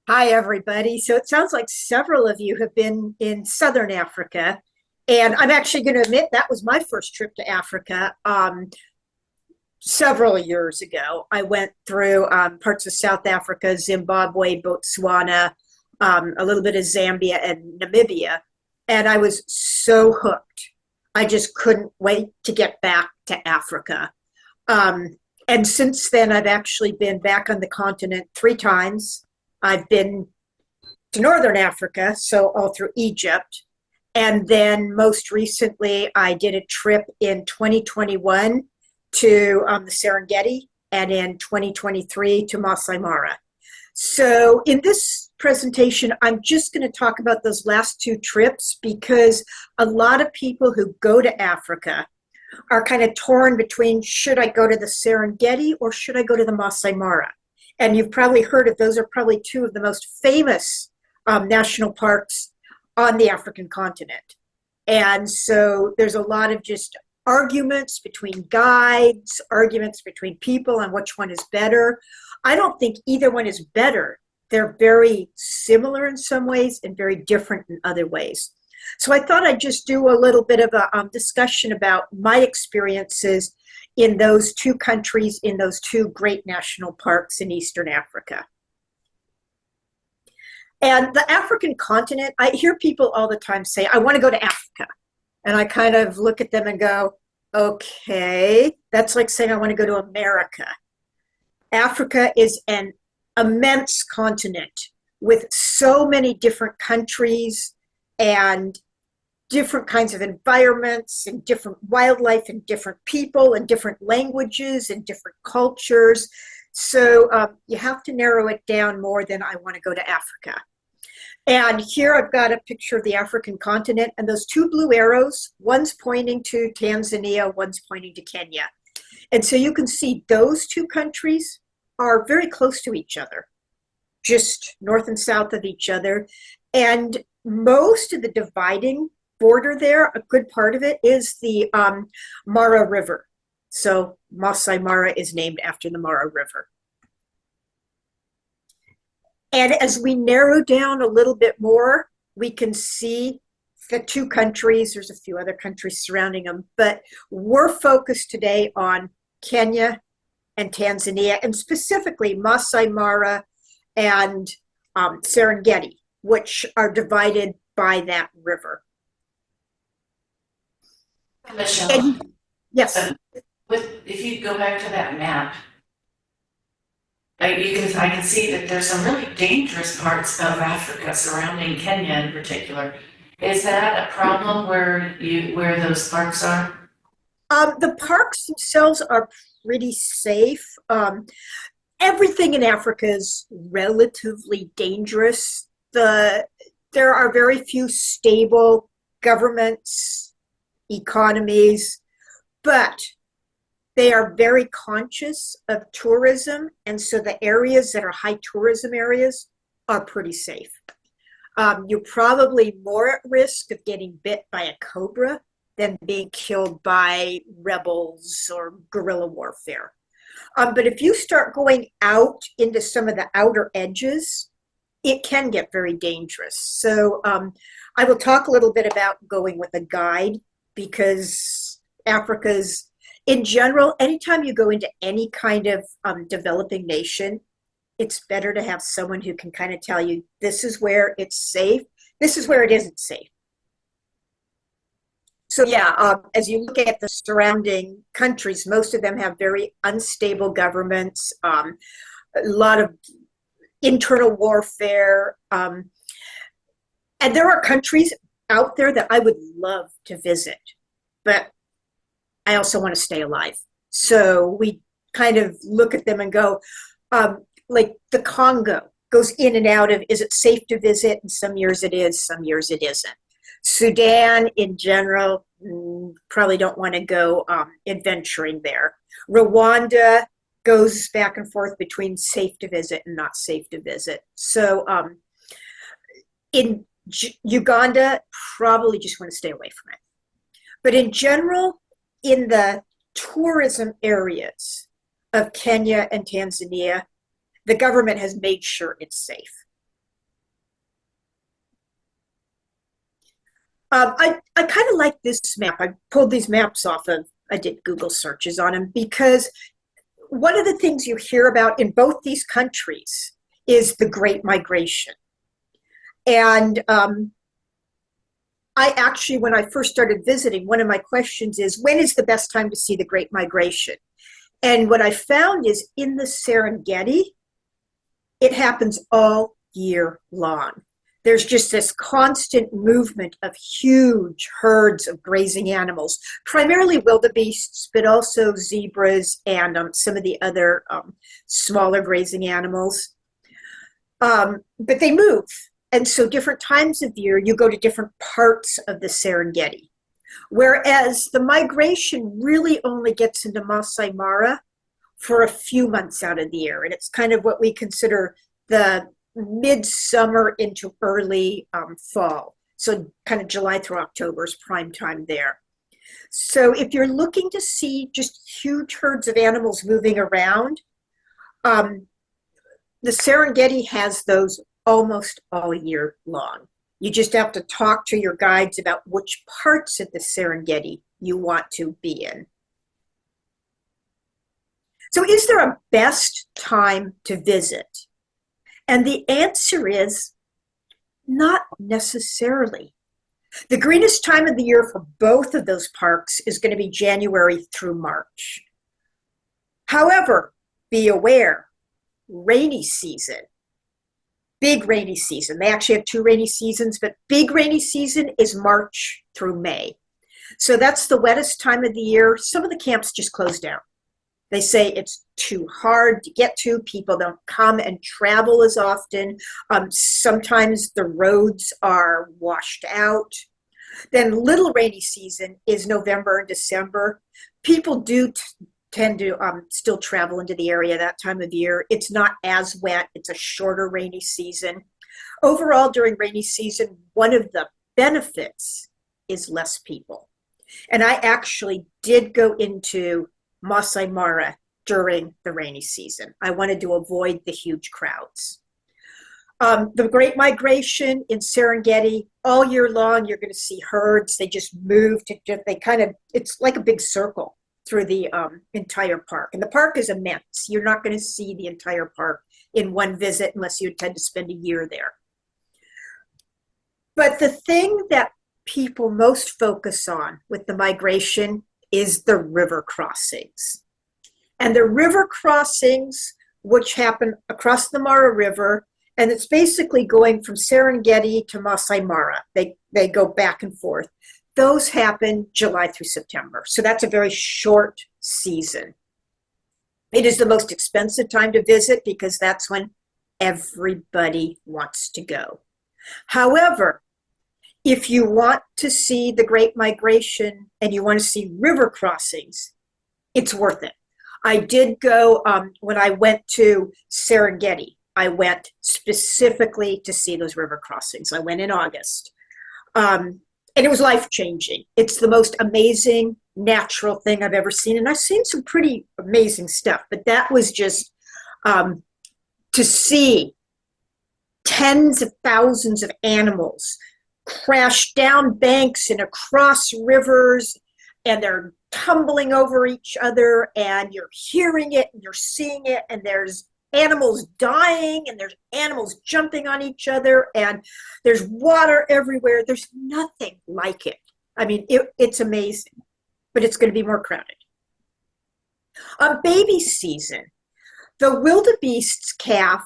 Hi, everybody. So it sounds like several of you have been in Southern Africa. And I'm actually going to admit that was my first trip to Africa several years ago. I went through parts of South Africa, Zimbabwe, Botswana, a little bit of Zambia and Namibia. And I was so hooked. I just couldn't wait to get back to Africa. Um, and since then, I've actually been back on the continent three times. I've been to Northern Africa, so all through Egypt. And then most recently, I did a trip in 2021 to the Serengeti and in 2023 to Masai Mara. So in this presentation, I'm just going to talk about those last two trips because a lot of people who go to Africa are kind of torn between should I go to the Serengeti or should I go to the Masai Mara? And you've probably heard of those are probably two of the most famous national parks on the African continent. And so there's a lot of just arguments between guides, arguments between people on which one is better. I don't think either one is better. They're very similar in some ways and very different in other ways. So I thought I'd just do a little bit of a discussion about my experiences in those two countries, in those two great national parks in Eastern Africa. And the African continent, I hear people all the time say, I want to go to Africa. And I kind of look at them and go, okay, that's like saying I want to go to America. Africa is an immense continent with so many different countries and different kinds of environments and different wildlife and different people and different languages and different cultures. So you have to narrow it down more than I want to go to Africa. And here I've got a picture of the African continent, and those two blue arrows, one's pointing to Tanzania, one's pointing to Kenya. And so you can see those two countries are very close to each other, just north and south of each other. And most of the dividing border there, a good part of it is the Mara River. So Masai Mara is named after the Mara River. And as we narrow down a little bit more, we can see the two countries. There's a few other countries surrounding them, but we're focused today on Kenya and Tanzania, and specifically Masai Mara and Serengeti, which are divided by that river. Michelle, And yes. if you go back to that map, I can see that there's some really dangerous parts of Africa surrounding Kenya in particular. Is that a problem where those parks are? The parks themselves are pretty safe. Everything in Africa is relatively dangerous. There are very few stable governments, economies, but they are very conscious of tourism. And so the areas that are high tourism areas are pretty safe. You're probably more at risk of getting bit by a cobra than being killed by rebels or guerrilla warfare. But if you start going out into some of the outer edges, it can get very dangerous. So I will talk a little bit about going with a guide because Africa's, in general, anytime you go into any kind of developing nation, it's better to have someone who can kind of tell you this is where it's safe, this is where it isn't safe. So yeah, as you look at the surrounding countries, most of them have very unstable governments, a lot of internal warfare, and there are countries out there that I would love to visit, but I also want to stay alive. So we kind of look at them and go, like the Congo goes in and out of, is it safe to visit? And some years it is, some years it isn't. Sudan in general, probably don't want to go adventuring there. Rwanda goes back and forth between safe to visit and not safe to visit. So in Uganda, probably just want to stay away from it. But in general, in the tourism areas of Kenya and Tanzania, the government has made sure it's safe. I kind of like this map. I pulled these maps off of, I did Google searches on them because one of the things you hear about in both these countries is the Great Migration. And I actually, when I first started visiting, one of my questions is, when is the best time to see the Great Migration? And what I found is in the Serengeti, it happens all year long. There's just this constant movement of huge herds of grazing animals, primarily wildebeests, but also zebras and some of the other smaller grazing animals. But they move. And so different times of year, you go to different parts of the Serengeti. Whereas the migration really only gets into Masai Mara for a few months out of the year. And it's kind of what we consider the midsummer into early fall. So kind of July through October is prime time there. So if you're looking to see just huge herds of animals moving around, the Serengeti has those almost all year long. You just have to talk to your guides about which parts of the Serengeti you want to be in. So is there a best time to visit? And the answer is not necessarily. The greenest time of the year for both of those parks is going to be January through March. However, be aware, rainy season, big rainy season. They actually have two rainy seasons, but big rainy season is March through May. So that's the wettest time of the year. Some of the camps just close down. They say it's too hard to get to. People don't come and travel as often. Sometimes the roads are washed out. Then little rainy season is November and December. People do tend to still travel into the area that time of year. It's not as wet. It's a shorter rainy season. Overall, during rainy season, one of the benefits is less people. And I actually did go into Masai Mara during the rainy season. I wanted to avoid the huge crowds. The Great Migration in Serengeti, all year long, you're going to see herds. They just move to, it's like a big circle through the entire park. And the park is immense. You're not going to see the entire park in one visit unless you intend to spend a year there. But the thing that people most focus on with the migration is the river crossings. And the river crossings, which happen across the Mara River, and it's basically going from Serengeti to Masai Mara. They go back and forth. Those happen July through September. So that's a very short season. It is the most expensive time to visit because that's when everybody wants to go. However, if you want to see the Great Migration and you want to see river crossings, it's worth it. I did go, when I went to Serengeti, I went specifically to see those river crossings. I went in August. And it was life-changing. It's the most amazing natural thing I've ever seen. And I've seen some pretty amazing stuff, but that was just to see tens of thousands of animals crash down banks and across rivers, and they're tumbling over each other, and you're hearing it and you're seeing it, and there's animals dying and there's animals jumping on each other and there's water everywhere. There's nothing like it. I mean, it's amazing, but it's going to be more crowded. On baby season, the wildebeests calve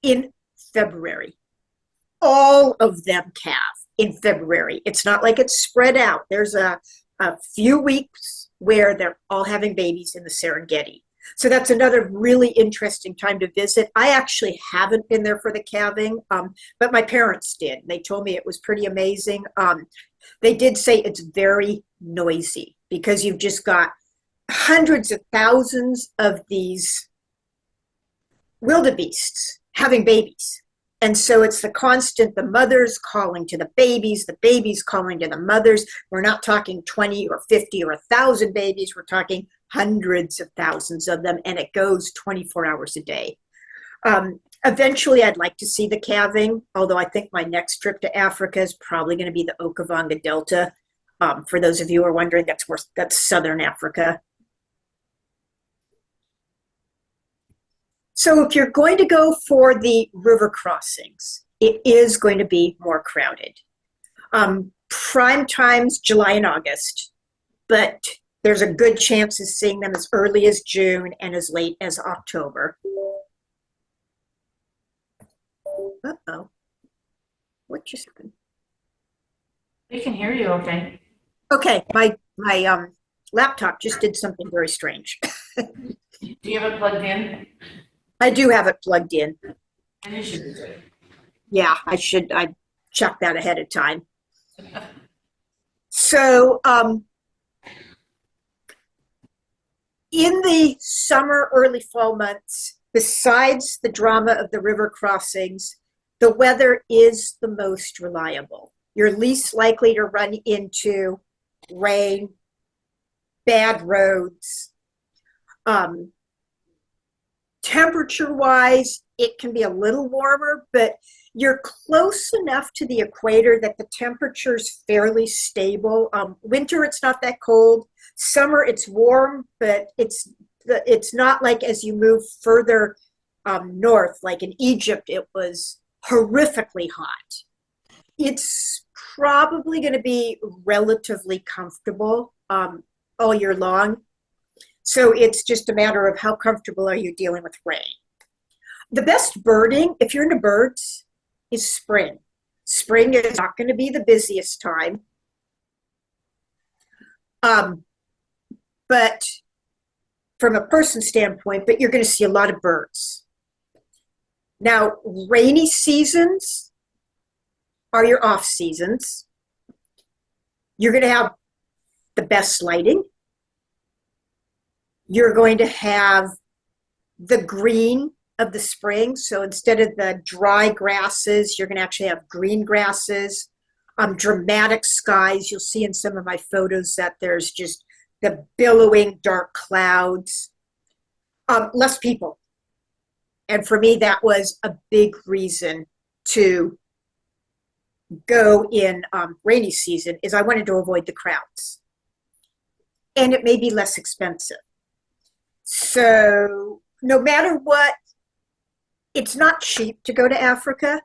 in February. All of them calve in February. It's not like it's spread out. There's a few weeks where they're all having babies in the Serengeti. So that's another really interesting time to visit. I actually haven't been there for the calving, but my parents did. They told me it was pretty amazing. They did say it's very noisy because you've just got hundreds of thousands of these wildebeests having babies. And so it's the constant, the mothers calling to the babies calling to the mothers. We're not talking 20 or 50 or 1,000 babies. We're talking hundreds of thousands of them, and it goes 24 hours a day. Eventually, I'd like to see the calving, although I think my next trip to Africa is probably going to be the Okavanga Delta. For those of you who are wondering, that's southern Africa. So if you're going to go for the river crossings, it is going to be more crowded. Prime times July and August, but there's a good chance of seeing them as early as June and as late as October. Uh-oh. What just happened? We can hear you okay. Okay, my laptop just did something very strange. Do you have it plugged in? I do have it plugged in. And it should be good. Yeah, I checked that ahead of time. So, in the summer, early fall months, besides the drama of the river crossings, the weather is the most reliable. You're least likely to run into rain, bad roads. Temperature-wise, it can be a little warmer, but you're close enough to the equator that the temperature's fairly stable. Winter, it's not that cold. Summer, it's warm, but it's not like as you move further north, like in Egypt, it was horrifically hot. It's probably going to be relatively comfortable all year long. So it's just a matter of how comfortable are you dealing with rain. The best birding, if you're into birds, is spring. Spring is not going to be the busiest time. But from a person standpoint, but you're going to see a lot of birds. Now, rainy seasons are your off seasons. You're going to have the best lighting. You're going to have the green of the spring. So instead of the dry grasses, you're going to actually have green grasses, dramatic skies. You'll see in some of my photos that there's just the billowing dark clouds, less people. And for me, that was a big reason to go in rainy season is I wanted to avoid the crowds. And it may be less expensive. So no matter what, it's not cheap to go to Africa,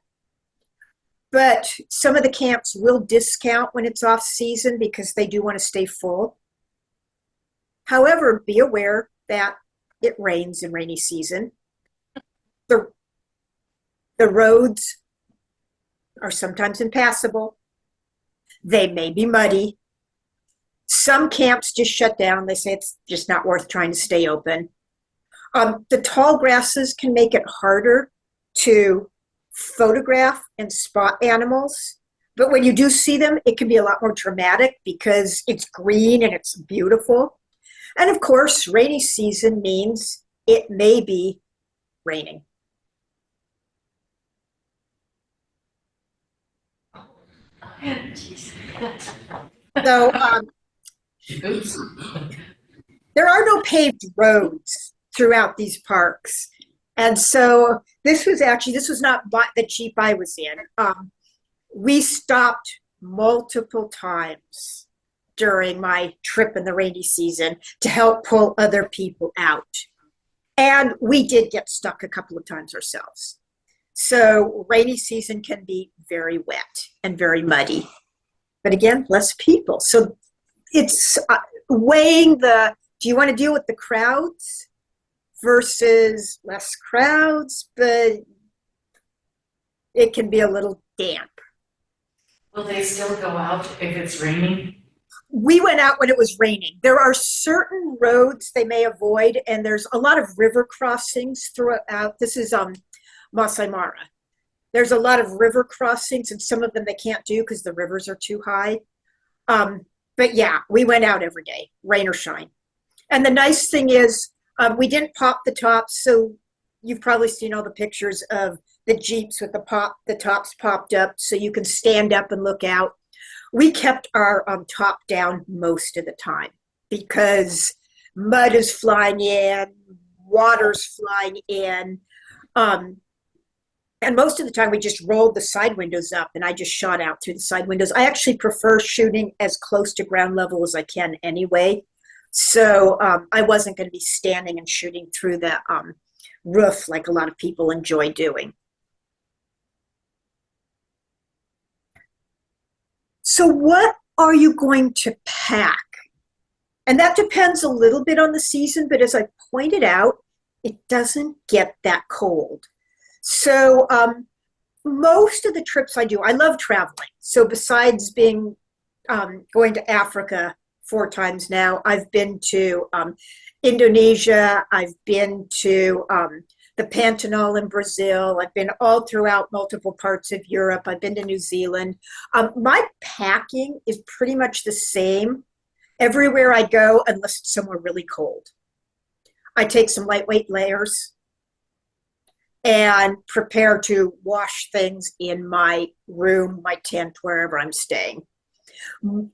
but some of the camps will discount when it's off season because they do want to stay full. However, be aware that it rains in rainy season. The roads are sometimes impassable. They may be muddy. Some camps just shut down. They say it's just not worth trying to stay open. The tall grasses can make it harder to photograph and spot animals. But when you do see them, it can be a lot more dramatic because it's green and it's beautiful. And of course, rainy season means it may be raining. So Oops. there are no paved roads throughout these parks. And so this was not the Jeep I was in. We stopped multiple times during my trip in the rainy season to help pull other people out. And we did get stuck a couple of times ourselves. So rainy season can be very wet and very muddy. But again, less people. So it's weighing do you want to deal with the crowds versus less crowds, but it can be a little damp. Will they still go out if it's raining? We went out when it was raining. There are certain roads they may avoid, and there's a lot of river crossings throughout. This is Masai Mara. There's a lot of river crossings, and some of them they can't do because the rivers are too high. But yeah, we went out every day, rain or shine. And the nice thing is we didn't pop the tops, so you've probably seen all the pictures of the Jeeps with the tops popped up so you can stand up and look out. We kept our top down most of the time because mud is flying in, water's flying in. And most of the time we just rolled the side windows up and I just shot out through the side windows. I actually prefer shooting as close to ground level as I can anyway. So I wasn't going to be standing and shooting through the roof like a lot of people enjoy doing. So what are you going to pack? And that depends a little bit on the season, but as I pointed out, it doesn't get that cold. So most of the trips I do, I love traveling. So besides being going to Africa 4 times now, I've been to Indonesia, I've been to the Pantanal in Brazil, I've been all throughout multiple parts of Europe, I've been to New Zealand. My packing is pretty much the same everywhere I go, unless it's somewhere really cold. I take some lightweight layers and prepare to wash things in my room, my tent, wherever I'm staying.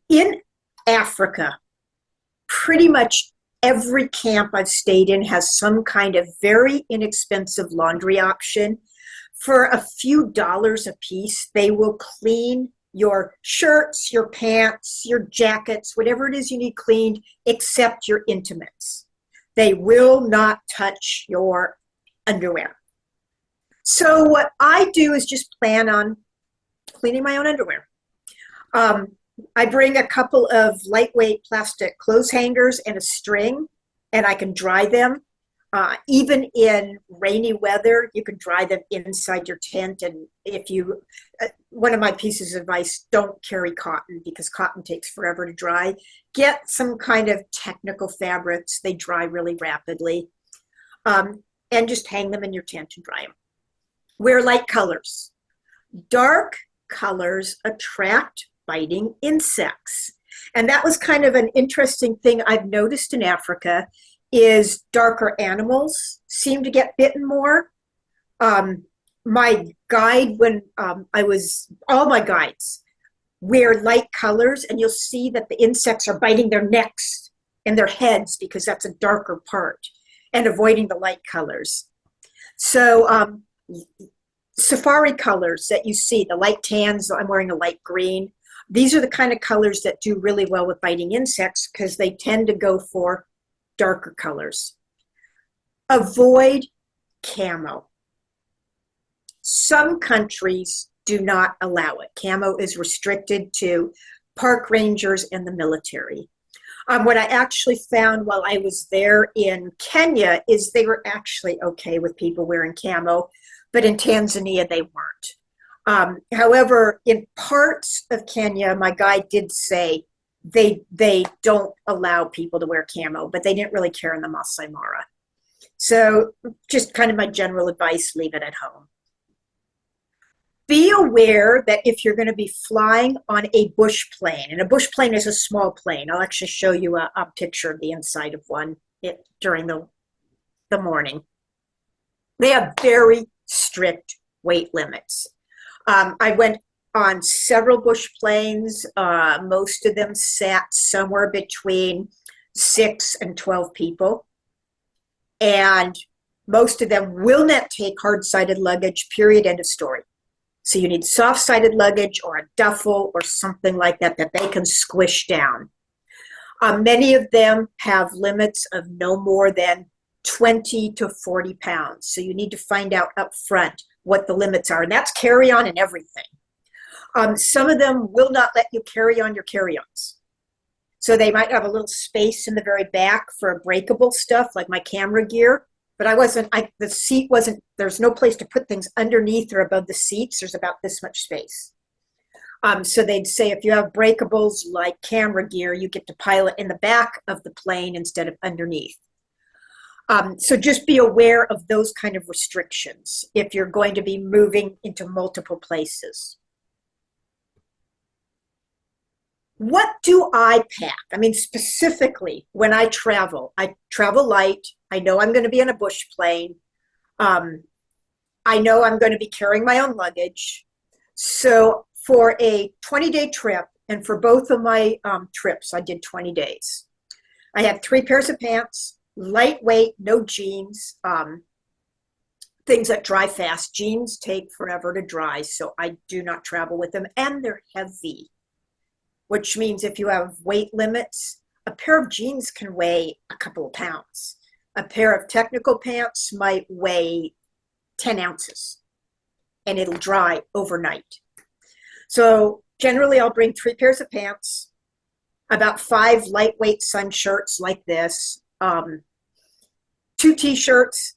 In Africa, pretty much every camp I've stayed in has some kind of very inexpensive laundry option. For a few dollars a piece, they will clean your shirts, your pants, your jackets, whatever it is you need cleaned, except your intimates. They will not touch your underwear. So what I do is just plan on cleaning my own underwear. I bring a couple of lightweight plastic clothes hangers and a string, and I can dry them. Even in rainy weather, you can dry them inside your tent. And if you, one of my pieces of advice, don't carry cotton because cotton takes forever to dry. Get some kind of technical fabrics. They dry really rapidly. And just hang them in your tent and dry them. Wear light colors. Dark colors attract biting insects. And that was kind of an interesting thing I've noticed in Africa is darker animals seem to get bitten more. My guide, when all my guides wear light colors, and you'll see that the insects are biting their necks and their heads because that's a darker part, and avoiding the light colors. So safari colors that you see, the light tans, I'm wearing a light green. These are the kind of colors that do really well with biting insects because they tend to go for darker colors. Avoid camo. Some countries do not allow it. Camo is restricted to park rangers and the military. What I actually found while I was there in Kenya is they were actually okay with people wearing camo, but in Tanzania they weren't. However, in parts of Kenya, my guide did say they don't allow people to wear camo, but they didn't really care in the Masai Mara. So just kind of my general advice, leave it at home. Be aware that if you're going to be flying on a bush plane, and a bush plane is a small plane, I'll actually show you a picture of the inside of one during the morning. They have very strict weight limits. I went on several bush planes. Most of them sat somewhere between 6 and 12 people. And most of them will not take hard-sided luggage, period, end of story. So you need soft-sided luggage or a duffel or something like that that they can squish down. Many of them have limits of no more than 20 to 40 pounds. So you need to find out up front what the limits are. And that's carry-on and everything. Some of them will not let you carry on your carry-ons. So they might have a little space in the very back for breakable stuff like my camera gear. But the seat wasn't, there's no place to put things underneath or above the seats. There's about this much space. So they'd say if you have breakables like camera gear, you get to pilot in the back of the plane instead of underneath. So just be aware of those kind of restrictions if you're going to be moving into multiple places. What do I pack? I mean, specifically when I travel light. I know I'm going to be on a bush plane. I know I'm going to be carrying my own luggage. So for a 20-day trip, and for both of my trips, I did 20 days. I had 3 pairs of pants, lightweight, no jeans, things that dry fast. Jeans take forever to dry, so I do not travel with them, and they're heavy, which means if you have weight limits, a pair of jeans can weigh a couple of pounds. A pair of technical pants might weigh 10 ounces, and it'll dry overnight. So generally, I'll bring 3 pairs of pants, about 5 lightweight sun shirts like this, 2 t-shirts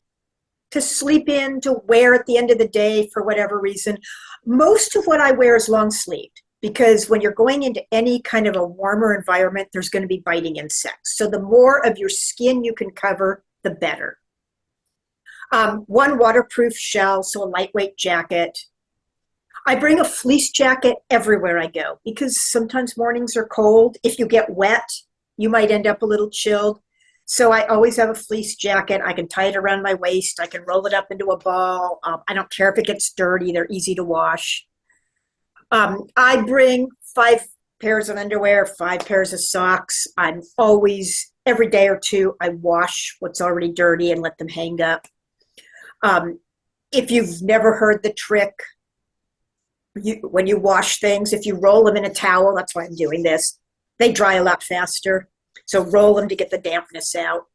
to sleep in, to wear at the end of the day for whatever reason. Most of what I wear is long sleeved because when you're going into any kind of a warmer environment, there's going to be biting insects. So the more of your skin you can cover, the better. 1 waterproof shell, so a lightweight jacket. I bring a fleece jacket everywhere I go because sometimes mornings are cold. If you get wet, you might end up a little chilled. So I always have a fleece jacket. I can tie it around my waist. I can roll it up into a ball. I don't care if it gets dirty. They're easy to wash. I bring 5 pairs of underwear, 5 pairs of socks. I'm always, every day or two, I wash what's already dirty and let them hang up. If you've never heard the trick, when you wash things, if you roll them in a towel, that's why I'm doing this, they dry a lot faster. So roll them to get the dampness out.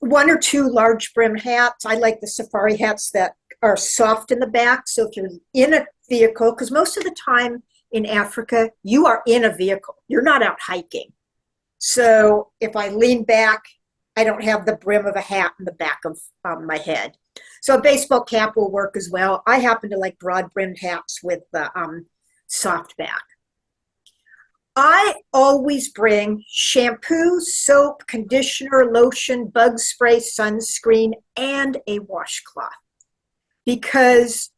1 or 2 large brim hats. I like the safari hats that are soft in the back. So if you're in a vehicle, because most of the time in Africa, you are in a vehicle. You're not out hiking. So if I lean back, I don't have the brim of a hat in the back of my head. So a baseball cap will work as well. I happen to like broad brimmed hats with the soft back. I always bring shampoo, soap, conditioner, lotion, bug spray, sunscreen, and a washcloth because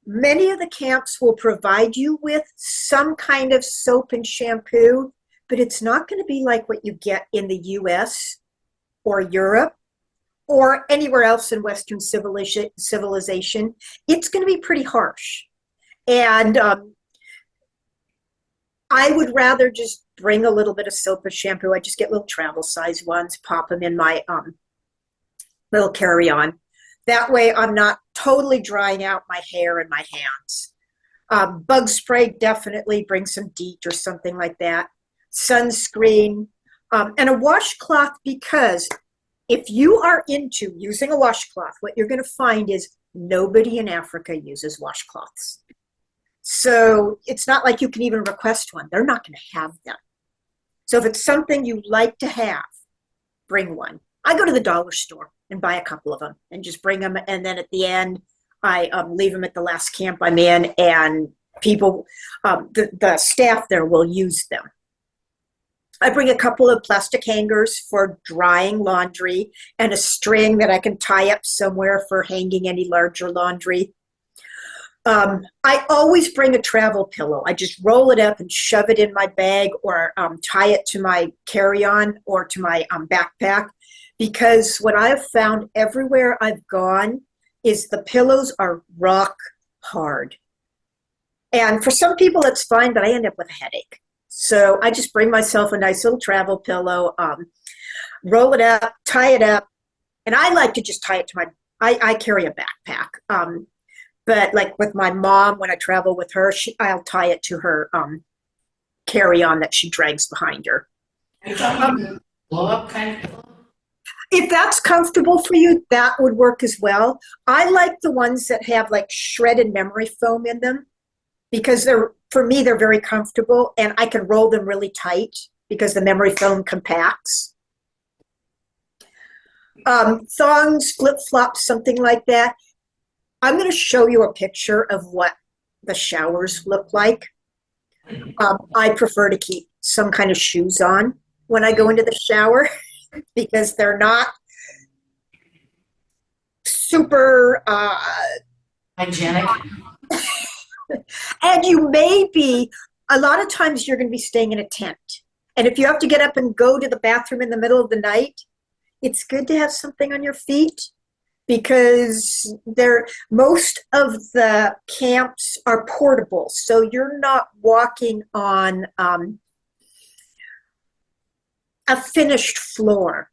many of the camps will provide you with some kind of soap and shampoo, but it's not going to be like what you get in the US or Europe or anywhere else in Western civilization. It's going to be pretty harsh. And I would rather just bring a little bit of soap or shampoo. I just get little travel size ones, pop them in my little carry-on. That way I'm not totally drying out my hair and my hands. Bug spray, definitely bring some DEET or something like that. Sunscreen, and a washcloth, because if you are into using a washcloth, what you're going to find is nobody in Africa uses washcloths. So it's not like you can even request one. They're not going to have them. So if it's something you like to have, bring one. I go to the dollar store and buy a couple of them and just bring them. And then at the end, I leave them at the last camp I'm in, and people, the staff there will use them. I bring a couple of plastic hangers for drying laundry and a string that I can tie up somewhere for hanging any larger laundry. I always bring a travel pillow. I just roll it up and shove it in my bag or tie it to my carry-on or to my backpack, because what I've found everywhere I've gone is the pillows are rock hard. And for some people, it's fine, but I end up with a headache. So I just bring myself a nice little travel pillow, roll it up, tie it up, and I like to just tie it to I carry a backpack. But like with my mom, when I travel with her, I'll tie it to her carry-on that she drags behind her. Are you talking blow-up kind of pillow? If that's comfortable for you, that would work as well. I like the ones that have like shredded memory foam in them because for me, they're very comfortable, and I can roll them really tight because the memory foam compacts. Thongs, flip-flops, something like that. I'm going to show you a picture of what the showers look like. I prefer to keep some kind of shoes on when I go into the shower because they're not super Hygienic. And you may be, a lot of times you're going to be staying in a tent. And if you have to get up and go to the bathroom in the middle of the night, it's good to have something on your feet because most of the camps are portable. So you're not walking on a finished floor.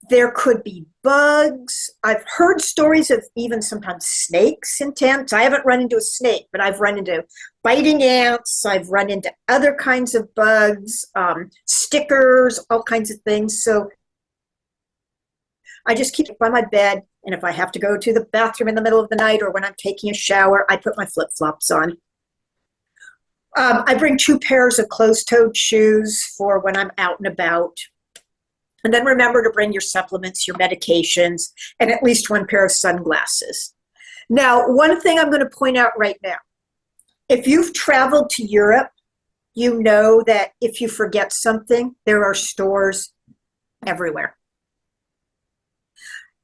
There could be bugs. I've heard stories of even sometimes snakes in tents. I haven't run into a snake, but I've run into biting ants. I've run into other kinds of bugs, stickers, all kinds of things. So I just keep it by my bed. And if I have to go to the bathroom in the middle of the night or when I'm taking a shower, I put my flip-flops on. I bring 2 pairs of closed-toed shoes for when I'm out and about. And then remember to bring your supplements, your medications, and at least 1 pair of sunglasses. Now, one thing I'm going to point out right now, if you've traveled to Europe, you know that if you forget something, there are stores everywhere.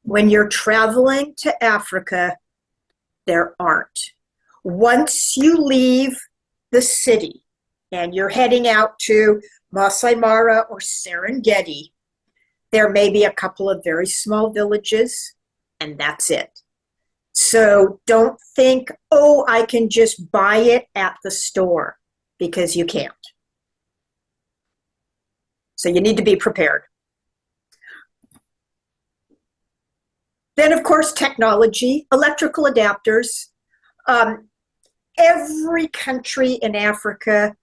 When you're traveling to Africa, there aren't. Once you leave the city and you're heading out to Masai Mara or Serengeti, there may be a couple of very small villages, and that's it. So don't think, oh, I can just buy it at the store, because you can't. So you need to be prepared. Then, of course, technology, electrical adapters. Every country in Africa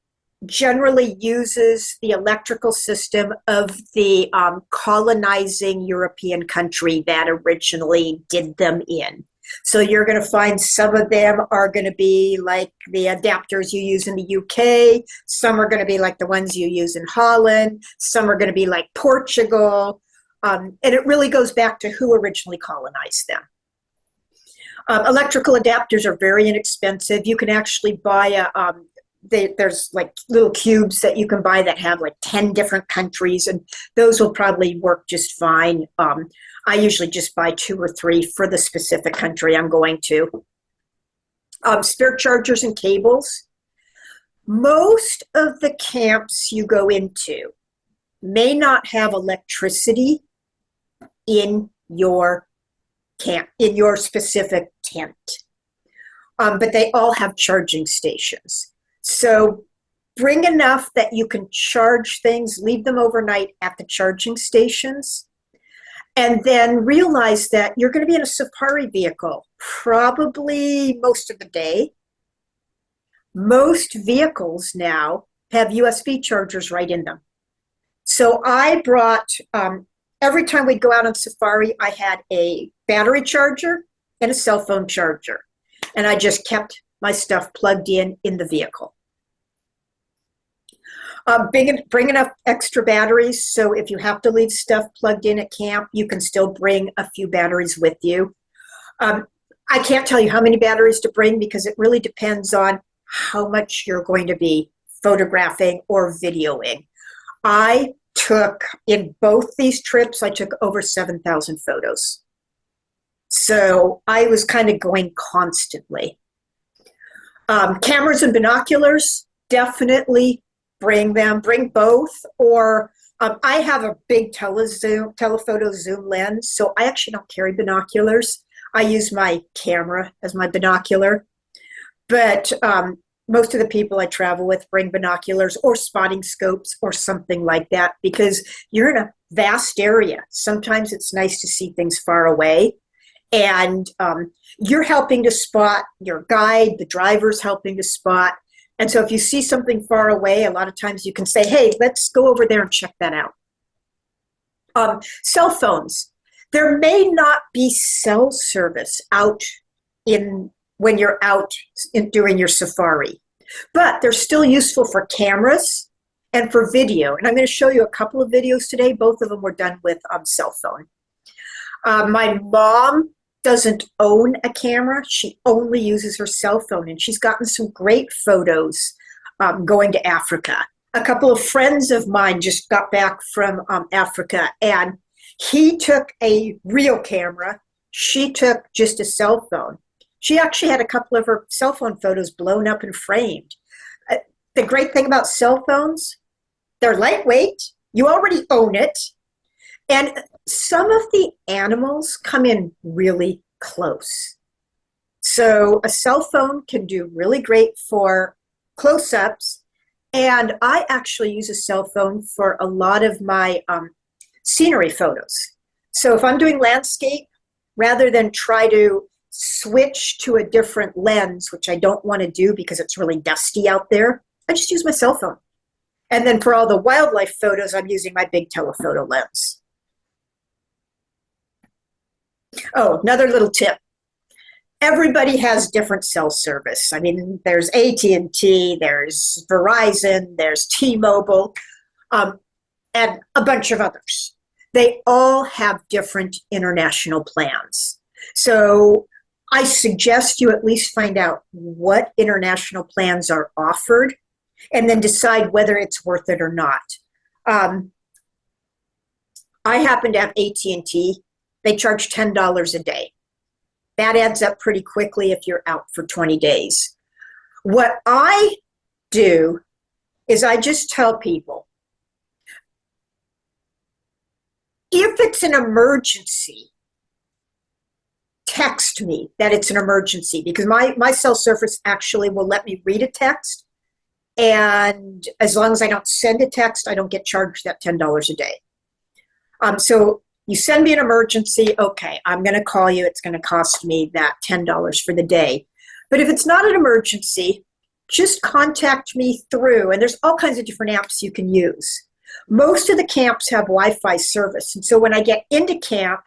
generally uses the electrical system of the colonizing European country that originally did them in. So you're going to find some of them are going to be like the adapters you use in the UK. Some are going to be like the ones you use in Holland. Some are going to be like Portugal. And it really goes back to who originally colonized them. Electrical adapters are very inexpensive. You can actually buy there's like little cubes that you can buy that have like 10 different countries, and those will probably work just fine. I usually just buy 2 or 3 for the specific country I'm going to. Spare chargers and cables. Most of the camps you go into may not have electricity in your camp, in your specific tent, but they all have charging stations. So bring enough that you can charge things, leave them overnight at the charging stations, and then realize that you're going to be in a safari vehicle probably most of the day. Most vehicles now have USB chargers right in them. So I brought, every time we'd go out on safari, I had a battery charger and a cell phone charger. And I just kept my stuff plugged in the vehicle. Bring enough extra batteries so if you have to leave stuff plugged in at camp, you can still bring a few batteries with you. I can't tell you how many batteries to bring because it really depends on how much you're going to be photographing or videoing. I took, in both these trips, I took over 7,000 photos. So I was kind of going constantly. Cameras and binoculars, definitely bring them, bring both, or I have a big telephoto zoom lens, so I actually don't carry binoculars. I use my camera as my binocular, but most of the people I travel with bring binoculars or spotting scopes or something like that because you're in a vast area. Sometimes it's nice to see things far away, and you're helping to spot, your guide, the driver's helping to spot. And so if you see something far away, a lot of times you can say, hey, let's go over there and check that out. Cell phones. There may not be cell service out when you're out doing your safari, but they're still useful for cameras and for video. And I'm going to show you a couple of videos today. Both of them were done with cell phone. My mom doesn't own a camera. She only uses her cell phone, and she's gotten some great photos going to Africa. A couple of friends of mine just got back from Africa, and he took a real camera. She took just a cell phone. She actually had a couple of her cell phone photos blown up and framed. The great thing about cell phones, they're lightweight. You already own it. And some of the animals come in really close. So a cell phone can do really great for close-ups. And I actually use a cell phone for a lot of my scenery photos. So if I'm doing landscape, rather than try to switch to a different lens, which I don't want to do because it's really dusty out there, I just use my cell phone. And then for all the wildlife photos, I'm using my big telephoto lens. Oh, another little tip. Everybody has different cell service. I mean, there's AT&T, there's Verizon, there's T-Mobile, and a bunch of others. They all have different international plans. So I suggest you at least find out what international plans are offered and then decide whether it's worth it or not. I happen to have AT&T. They charge $10 a day. That adds up pretty quickly if you're out for 20 days. What I do is I just tell people, if it's an emergency, text me that it's an emergency, because my cell service actually will let me read a text. And as long as I don't send a text, I don't get charged that $10 a day. So you send me an emergency, okay, I'm going to call you. It's going to cost me that $10 for the day. But if it's not an emergency, just contact me through, and there's all kinds of different apps you can use. Most of the camps have Wi-Fi service. And so when I get into camp,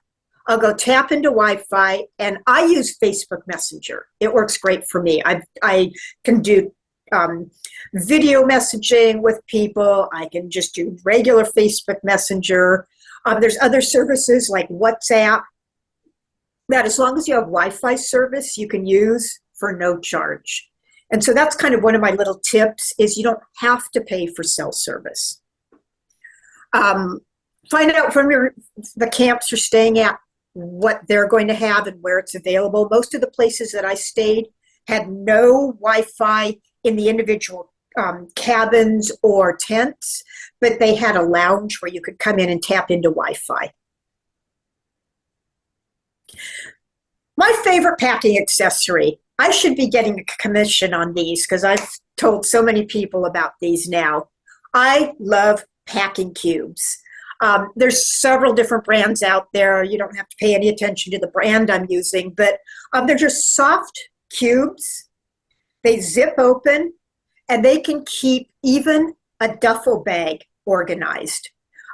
I'll go tap into Wi-Fi, and I use Facebook Messenger. It works great for me. I can do video messaging with people. I can just do regular Facebook Messenger. There's other services like WhatsApp that, as long as you have Wi-Fi service, you can use for no charge. And so that's kind of one of my little tips, is you don't have to pay for cell service. Find out from the camps you're staying at what they're going to have and where it's available. Most of the places that I stayed had no Wi-Fi in the individual cabins or tents, but they had a lounge where you could come in and tap into Wi-Fi. My favorite packing accessory. I should be getting a commission on these because I've told so many people about these now. I love packing cubes. There's several different brands out there. You don't have to pay any attention to the brand I'm using, but they're just soft cubes. They zip open, and they can keep even a duffel bag organized.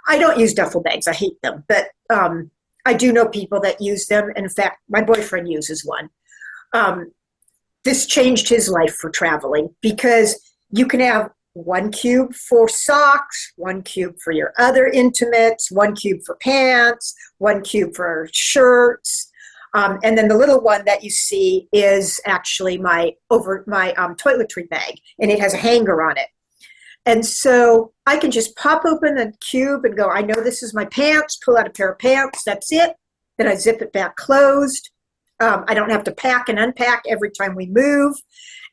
I don't use duffel bags. I hate them, but I do know people that use them. In fact, my boyfriend uses one. This changed his life for traveling, because you can have one cube for socks, one cube for your other intimates, one cube for pants, one cube for shirts. And then the little one that you see is actually my toiletry bag, and it has a hanger on it. And so I can just pop open the cube and go, I know this is my pants, pull out a pair of pants, that's it. Then I zip it back closed. I don't have to pack and unpack every time we move.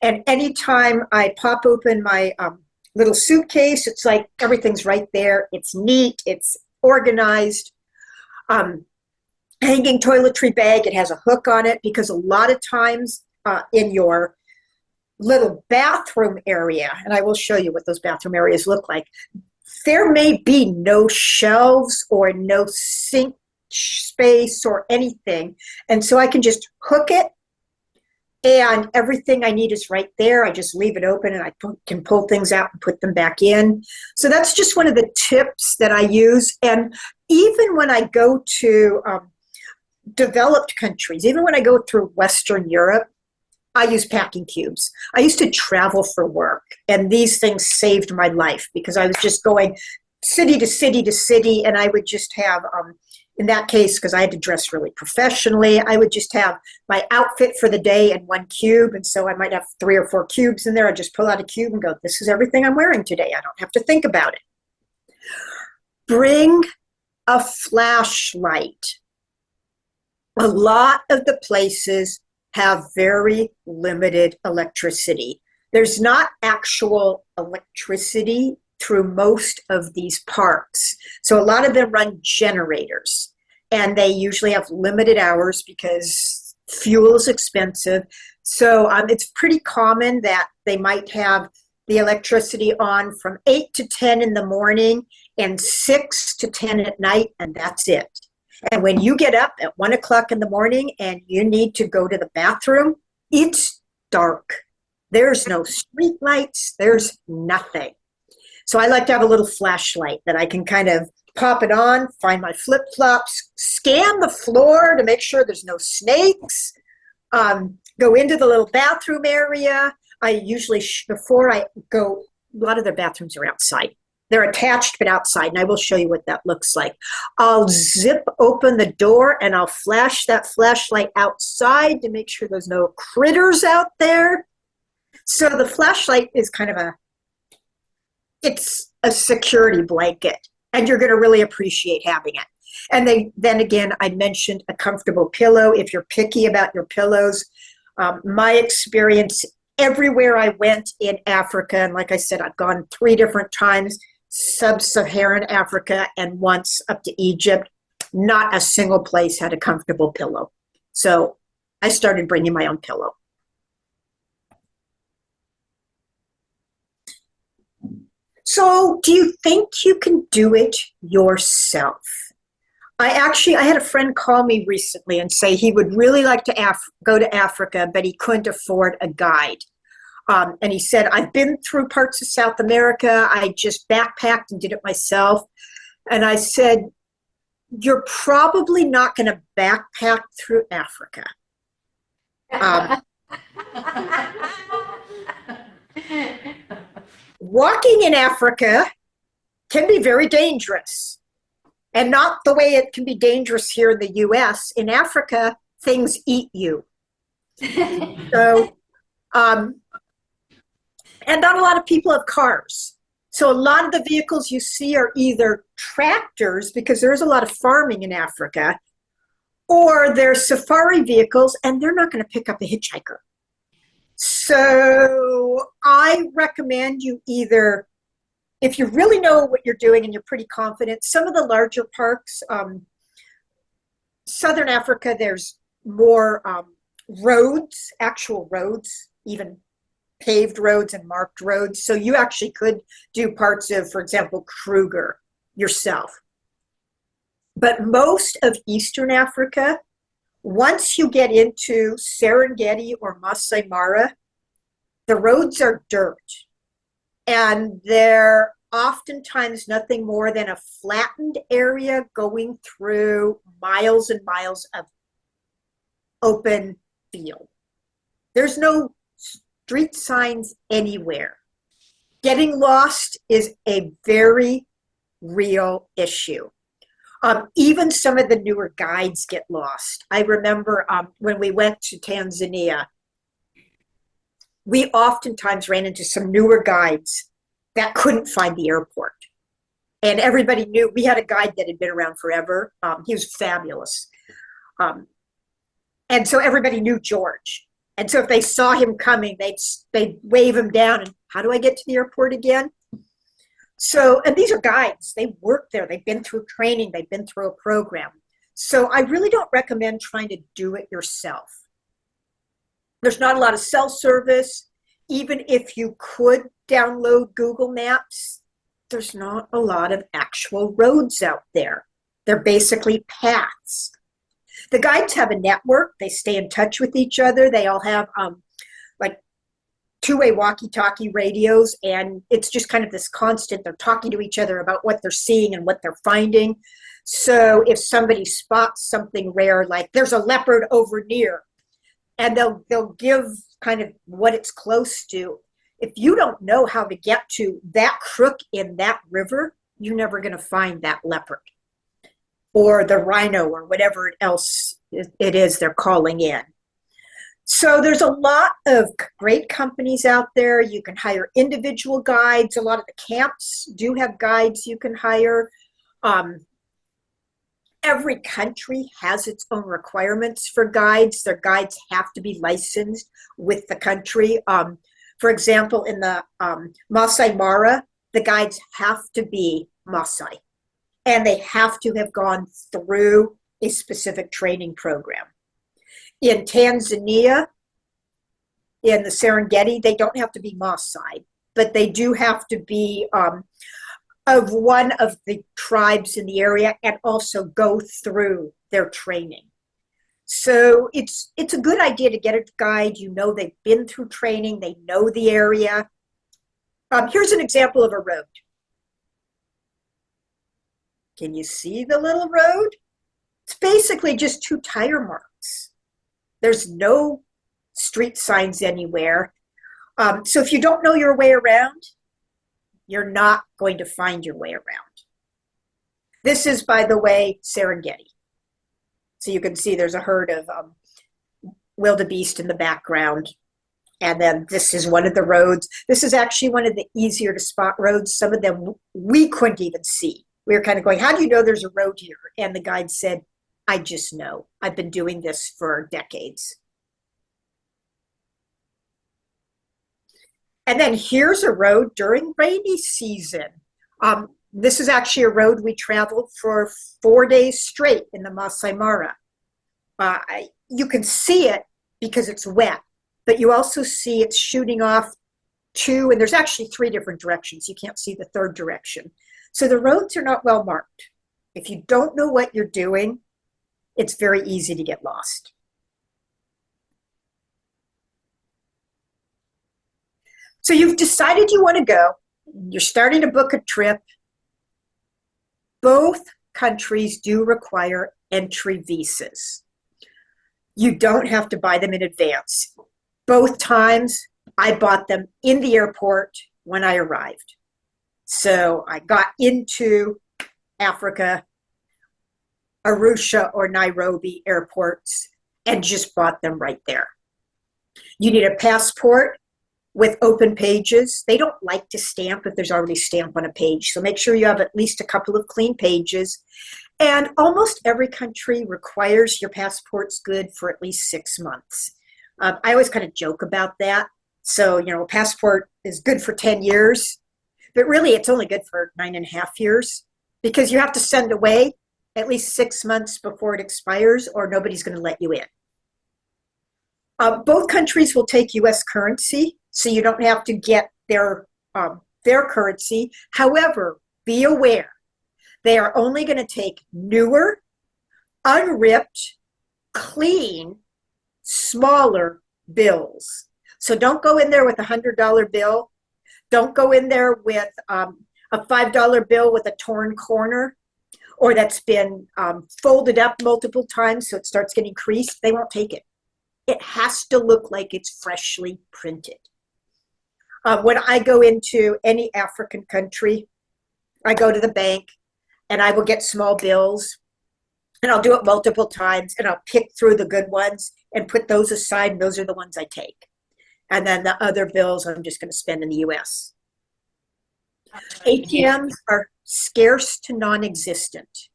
And anytime I pop open my little suitcase, it's like everything's right there. It's neat, it's organized. Hanging toiletry bag, it has a hook on it, because a lot of times in your little bathroom area, and I will show you what those bathroom areas look like, there may be no shelves or no sink space or anything. And so I can just hook it, and everything I need is right there. I just leave it open, and I can pull things out and put them back in. So that's just one of the tips that I use. And even when I go to developed countries, even when I go through Western Europe, I use packing cubes. I used to travel for work, and these things saved my life, because I was just going city to city to city, and I would just have, in that case, because I had to dress really professionally, I would just have my outfit for the day in one cube, and so I might have 3 or 4 cubes in there. I just pull out a cube and go, this is everything I'm wearing today. I don't have to think about it. Bring a flashlight. A lot of the places have very limited electricity. There's not actual electricity through most of these parks. So a lot of them run generators, and they usually have limited hours because fuel is expensive. So it's pretty common that they might have the electricity on from 8 to 10 in the morning and 6 to 10 at night, and that's it. And when you get up at 1 o'clock in the morning and you need to go to the bathroom, it's dark. There's no street lights, there's nothing. So I like to have a little flashlight that I can kind of pop it on, find my flip flops, scan the floor to make sure there's no snakes, go into the little bathroom area. I usually, before I go, a lot of their bathrooms are outside. They're attached but outside, and I will show you what that looks like. I'll zip open the door and I'll flash that flashlight outside to make sure there's no critters out there. So the flashlight is kind of it's a security blanket, and you're going to really appreciate having it. And then again, I mentioned a comfortable pillow. If you're picky about your pillows, my experience everywhere I went in Africa, and like I said, I've gone 3 different times, sub-Saharan Africa and once up to Egypt, not a single place had a comfortable pillow. So I started bringing my own pillow. So do you think you can do it yourself? I had a friend call me recently and say he would really like to go to Africa, but he couldn't afford a guide. And he said, I've been through parts of South America. I just backpacked and did it myself. And I said, you're probably not going to backpack through Africa. Walking in Africa can be very dangerous, and not the way it can be dangerous here in the US. In Africa, things eat you. So, and not a lot of people have cars. So a lot of the vehicles you see are either tractors, because there's a lot of farming in Africa, or they're safari vehicles, and they're not going to pick up a hitchhiker. So I recommend you either, if you really know what you're doing and you're pretty confident, some of the larger parks, Southern Africa, there's more roads, actual roads, even paved roads and marked roads. So you actually could do parts of, for example, Kruger yourself. But most of Eastern Africa, once you get into Serengeti or Masai Mara, the roads are dirt. And they're oftentimes nothing more than a flattened area going through miles and miles of open field. There's no street signs anywhere. Getting lost is a very real issue. Even some of the newer guides get lost. I remember when we went to Tanzania, we oftentimes ran into some newer guides that couldn't find the airport. And everybody knew, we had a guide that had been around forever. He was fabulous. And so everybody knew George. And so if they saw him coming, they'd wave him down and, how do I get to the airport again? So, and these are guides, they work there, they've been through training, they've been through a program. So I really don't recommend trying to do it yourself. There's not a lot of cell service. Even if you could download Google Maps, there's not a lot of actual roads out there. They're basically paths. The guides have a network, they stay in touch with each other, they all have like 2-way walkie-talkie radios, and it's just kind of this constant, they're talking to each other about what they're seeing and what they're finding. So if somebody spots something rare, like there's a leopard over near, and they'll give kind of what it's close to. If you don't know how to get to that crook in that river, you're never going to find that leopard or the rhino or whatever else it is they're calling in. So there's a lot of great companies out there. You can hire individual guides. A lot of the camps do have guides you can hire. Every country has its own requirements for guides. Their guides have to be licensed with the country. For example, in the Masai Mara, the guides have to be Masai, and they have to have gone through a specific training program. In Tanzania, in the Serengeti, they don't have to be Masai, but they do have to be of one of the tribes in the area and also go through their training. So it's a good idea to get a guide. You know they've been through training, they know the area. Here's an example of a road. Can you see the little road? It's basically just two tire marks. There's no street signs anywhere. So if you don't know your way around, you're not going to find your way around. This is, by the way, Serengeti. So you can see there's a herd of wildebeest in the background. And then this is one of the roads. This is actually one of the easier to spot roads. Some of them we couldn't even see. We were kind of going, how do you know there's a road here? And the guide said, I just know. I've been doing this for decades. And then here's a road during rainy season. This is actually a road we traveled for 4 days straight in the Masai Mara. You can see it because it's wet, but you also see it's shooting off two, and there's actually three different directions. You can't see the third direction. So the roads are not well marked. If you don't know what you're doing, it's very easy to get lost. So you've decided you want to go. You're starting to book a trip. Both countries do require entry visas. You don't have to buy them in advance. Both times I bought them in the airport when I arrived. So I got into Africa, Arusha or Nairobi airports, and just bought them right there. You need a passport with open pages. They don't like to stamp if there's already stamp on a page. So make sure you have at least a couple of clean pages. And almost every country requires your passport's good for at least 6 months. I always kind of joke about that. So, a passport is good for 10 years, but really it's only good for 9.5 years because you have to send away at least 6 months before it expires or nobody's going to let you in. Both countries will take U.S. currency, so you don't have to get their currency. However, be aware, they are only going to take newer, unripped, clean, smaller bills. So don't go in there with a $100 bill. Don't go in there with a $5 bill with a torn corner or that's been folded up multiple times so it starts getting creased. They won't take it. It has to look like it's freshly printed. When I go into any African country, I go to the bank and I will get small bills and I'll do it multiple times and I'll pick through the good ones and put those aside, and those are the ones I take. And then the other bills I'm just going to spend in the US. ATMs are scarce to non-existent.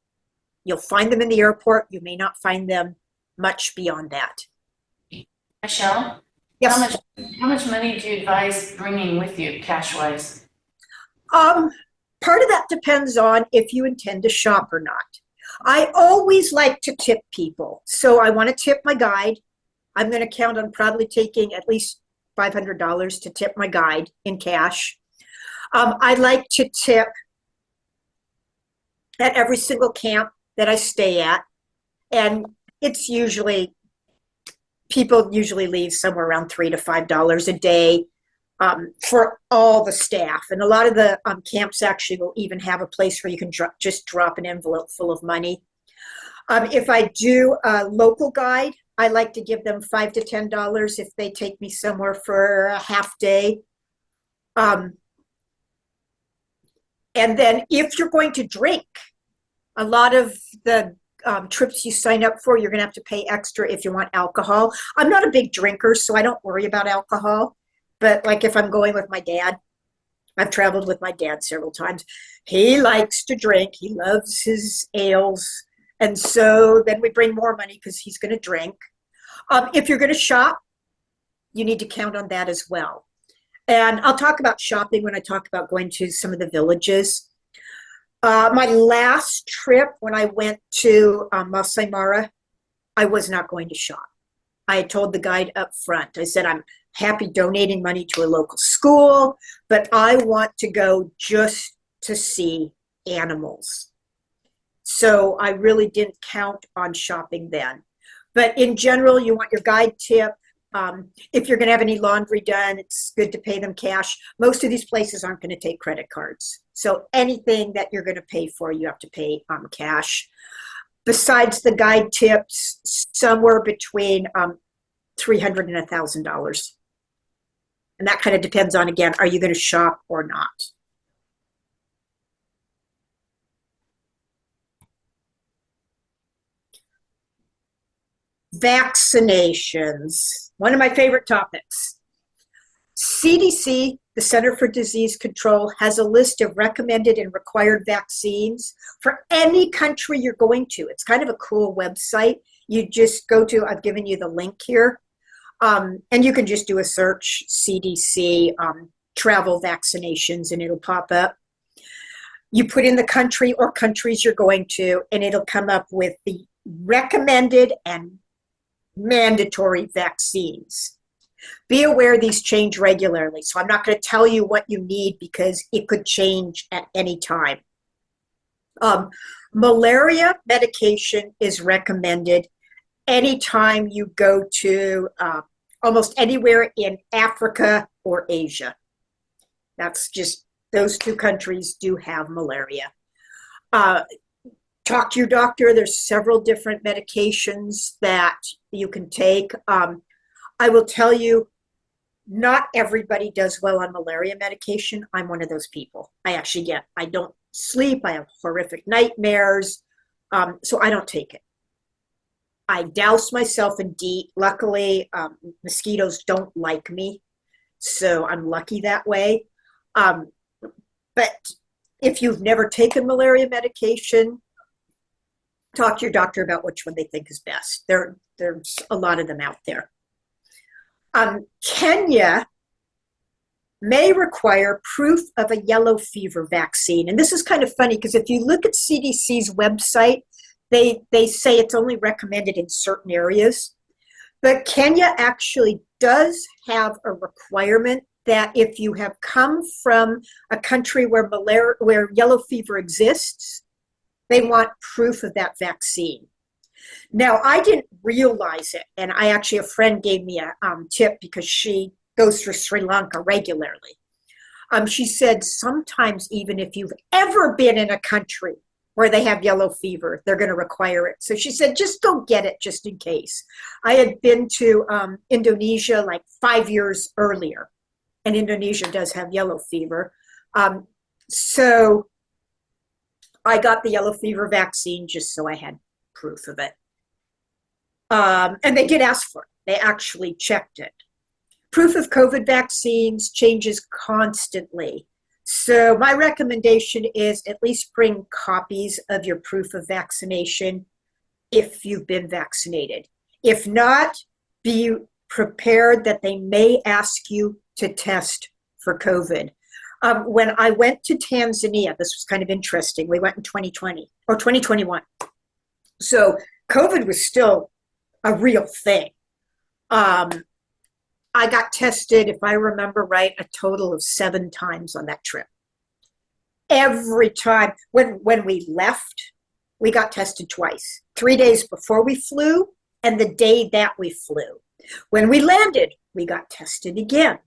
You'll find them in the airport. You may not find them much beyond that. Michelle? Yes. How much money do you advise bringing with you, cash-wise? Part of that depends on if you intend to shop or not. I always like to tip people. So I want to tip my guide. I'm going to count on probably taking at least $500 to tip my guide in cash. I like to tip at every single camp that I stay at. And it's usually, people usually leave somewhere around $3 to $5 a day for all the staff. And a lot of the camps actually will even have a place where you can just drop an envelope full of money. If I do a local guide, I like to give them $5 to $10 if they take me somewhere for a half day. And then if you're going to drink, a lot of the trips you sign up for, you're going to have to pay extra if you want alcohol. I'm not a big drinker, so I don't worry about alcohol. But like if I'm going with my dad, I've traveled with my dad several times. He likes to drink. He loves his ales. And so then we bring more money because he's going to drink. If you're going to shop, you need to count on that as well. And I'll talk about shopping when I talk about going to some of the villages. My last trip when I went to Masai Mara, I was not going to shop. I had told the guide up front. I said, I'm happy donating money to a local school, but I want to go just to see animals. So I really didn't count on shopping then. But in general, you want your guide tip. If you're going to have any laundry done, it's good to pay them cash. Most of these places aren't going to take credit cards. So anything that you're going to pay for, you have to pay cash. Besides the guide tips, somewhere between $300 and $1,000. And that kind of depends on, again, are you going to shop or not? Vaccinations, one of my favorite topics. CDC, the Center for Disease Control, has a list of recommended and required vaccines for any country you're going to. It's kind of a cool website. You just go to, I've given you the link here, and you can just do a search, CDC travel vaccinations, and it'll pop up. You put in the country or countries you're going to, and it'll come up with the recommended and mandatory vaccines. Be aware these change regularly. So I'm not going to tell you what you need because it could change at any time. Malaria medication is recommended anytime you go to almost anywhere in Africa or Asia. That's just, those two countries do have malaria. Talk to your doctor. There's several different medications that you can take. I will tell you, not everybody does well on malaria medication. I'm one of those people. I don't sleep. I have horrific nightmares. So I don't take it. I douse myself in DEET. Luckily, mosquitoes don't like me. So I'm lucky that way. But if you've never taken malaria medication, talk to your doctor about which one they think is best. There's a lot of them out there. Kenya may require proof of a yellow fever vaccine. And this is kind of funny because if you look at CDC's website, they say it's only recommended in certain areas. But Kenya actually does have a requirement that if you have come from a country where yellow fever exists, they want proof of that vaccine. Now, I didn't realize it, and a friend gave me a tip because she goes through Sri Lanka regularly. She said sometimes even if you've ever been in a country where they have yellow fever, they're going to require it. So she said, just go get it just in case. I had been to Indonesia like 5 years earlier, and Indonesia does have yellow fever. So I got the yellow fever vaccine just so I had proof of it. And they did ask for it. They actually checked it. Proof of COVID vaccines changes constantly. So my recommendation is at least bring copies of your proof of vaccination if you've been vaccinated. If not, be prepared that they may ask you to test for COVID. When I went to Tanzania, this was kind of interesting. We went in 2020 or 2021. So COVID was still a real thing. I got tested, if I remember right, a total of 7 times on that trip. Every time, when we left, we got tested twice. 3 days before we flew and the day that we flew. When we landed, we got tested again.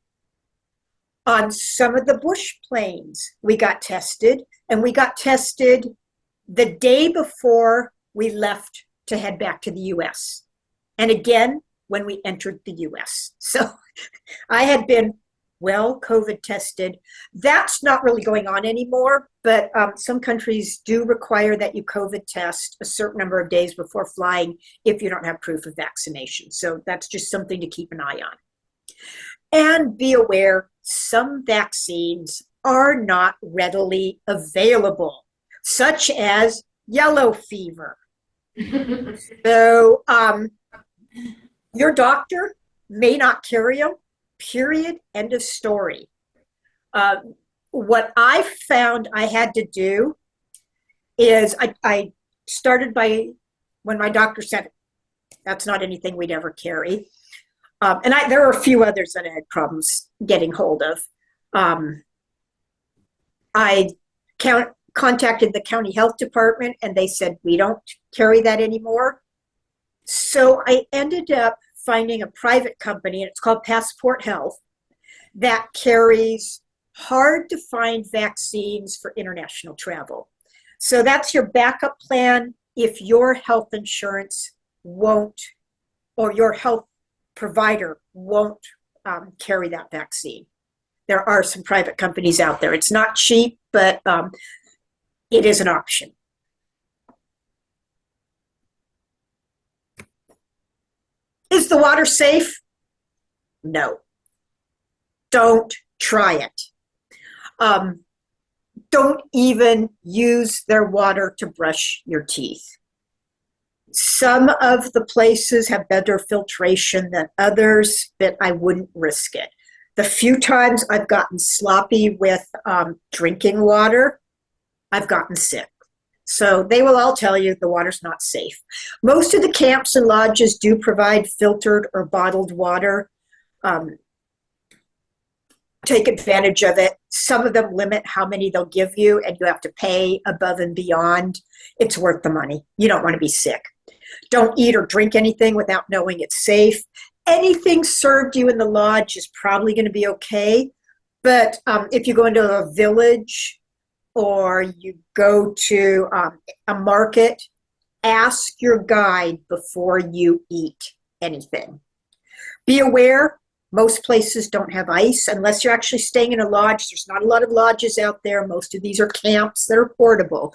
On some of the bush planes, we got tested, and we got tested the day before we left to head back to the US. And again, when we entered the US. So I had been COVID tested. That's not really going on anymore, but some countries do require that you COVID test a certain number of days before flying if you don't have proof of vaccination. So that's just something to keep an eye on. And be aware, some vaccines are not readily available, such as yellow fever. So your doctor may not carry them, period, end of story. What I found I had to do is I started by, when my doctor said, that's not anything we'd ever carry. And there were a few others that I had problems getting hold of. I Contacted the county health department and they said, we don't carry that anymore. So I ended up finding a private company, and it's called Passport Health, that carries hard to find vaccines for international travel. So that's your backup plan if your health insurance won't, or your health provider won't carry that vaccine. There are some private companies out there. It's not cheap, but it is an option. Is the water safe? No. Don't try it. Don't even use their water to brush your teeth. Some of the places have better filtration than others, but I wouldn't risk it. The few times I've gotten sloppy with drinking water, I've gotten sick. So they will all tell you the water's not safe. Most of the camps and lodges do provide filtered or bottled water. Take advantage of it. Some of them limit how many they'll give you, and you have to pay above and beyond. It's worth the money. You don't want to be sick. Don't eat or drink anything without knowing it's safe. Anything served you in the lodge is probably going to be okay. But if you go into a village or you go to a market, ask your guide before you eat anything. Be aware, most places don't have ice unless you're actually staying in a lodge. There's not a lot of lodges out there. Most of these are camps that are portable.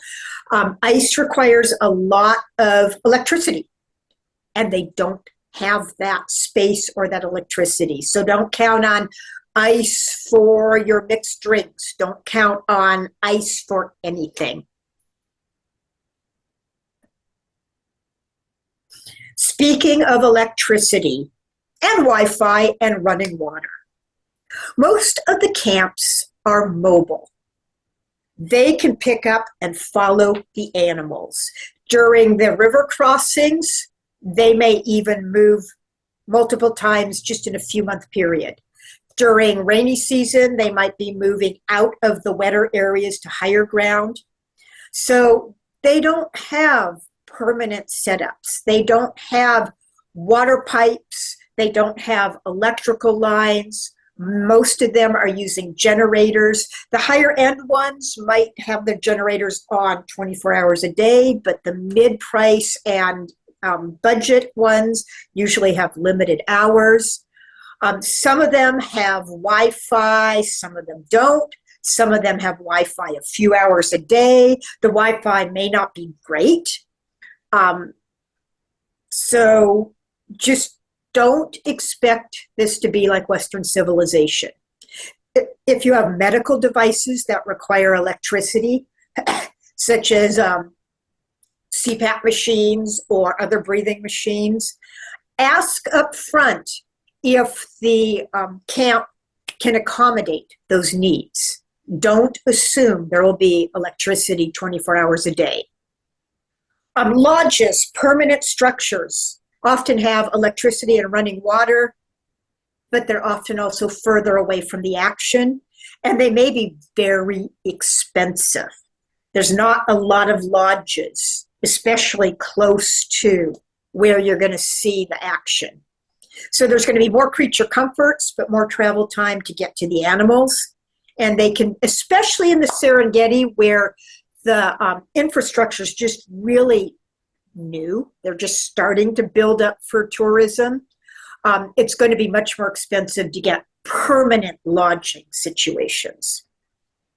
Ice requires a lot of electricity, and they don't have that space or that electricity. So don't count on ice for your mixed drinks. Don't count on ice for anything. Speaking of electricity and Wi-Fi and running water, most of the camps are mobile. They can pick up and follow the animals. During the river crossings, they may even move multiple times just in a few-month period. During rainy season, they might be moving out of the wetter areas to higher ground. So they don't have permanent setups. They don't have water pipes. They don't have electrical lines. Most of them are using generators. The higher end ones might have their generators on 24 hours a day, but the mid-price and budget ones usually have limited hours. Some of them have Wi-Fi, some of them don't. Some of them have Wi-Fi a few hours a day. The Wi-Fi may not be great. So just don't expect this to be like Western civilization. If you have medical devices that require electricity, such as CPAP machines or other breathing machines, ask up front if the camp can accommodate those needs. Don't assume there will be electricity 24 hours a day. Lodges, permanent structures, often have electricity and running water, but they're often also further away from the action, and they may be very expensive. There's not a lot of lodges, especially close to where you're going to see the action. So there's going to be more creature comforts, but more travel time to get to the animals. And they can, especially in the Serengeti, where the infrastructure is just really new. They're just starting to build up for tourism. It's going to be much more expensive to get permanent lodging situations.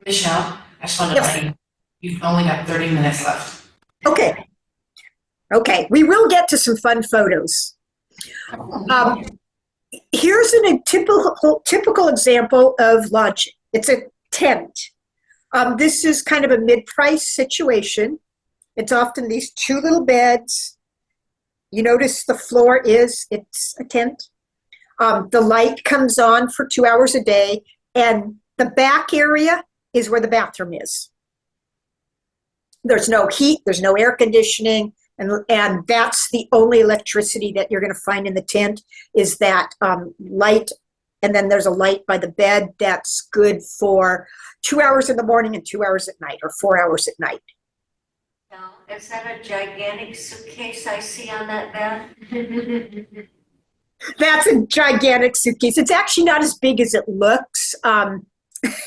Michelle, I just wanted to let you know, you've only got 30 minutes left. Okay. Okay. We will get to some fun photos. Here's a typical example of lodging. It's a tent. This is kind of a mid-price situation. It's often these two little beds. You notice the floor it's a tent. The light comes on for 2 hours a day, and the back area is where the bathroom is. There's no heat, there's no air conditioning, and that's the only electricity that you're going to find in the tent is that light and then there's a light by the bed that's good for 2 hours in the morning and 2 hours at night, or 4 hours at night. Now, is that a gigantic suitcase I see on that bed? That's a gigantic suitcase. It's actually not as big as it looks.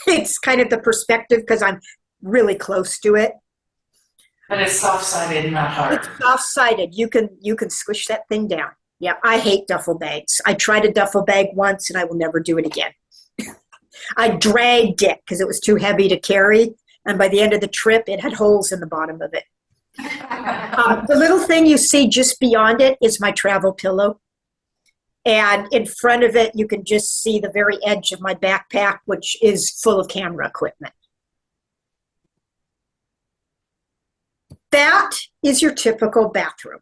It's kind of the perspective because I'm really close to it. But it's soft-sided, not hard. It's soft-sided. You can squish that thing down. Yeah, I hate duffel bags. I tried a duffel bag once and I will never do it again. I dragged it because it was too heavy to carry. And by the end of the trip, it had holes in the bottom of it. The little thing you see just beyond it is my travel pillow. And in front of it, you can just see the very edge of my backpack, which is full of camera equipment. That is your typical bathroom.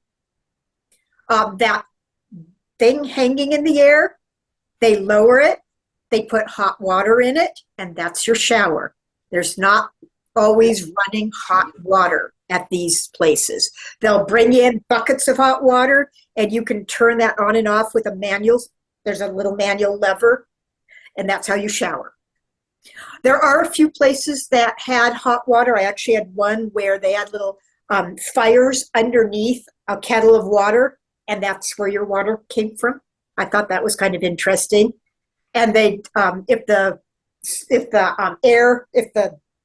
That thing hanging in the air, they lower it, they put hot water in it, and that's your shower. There's not always running hot water at these places. They'll bring in buckets of hot water, and you can turn that on and off with a manual. There's a little manual lever, and that's how you shower. There are a few places that had hot water. I actually had one where they had little fires underneath a kettle of water, and that's where your water came from. I thought that was kind of interesting. And they, if the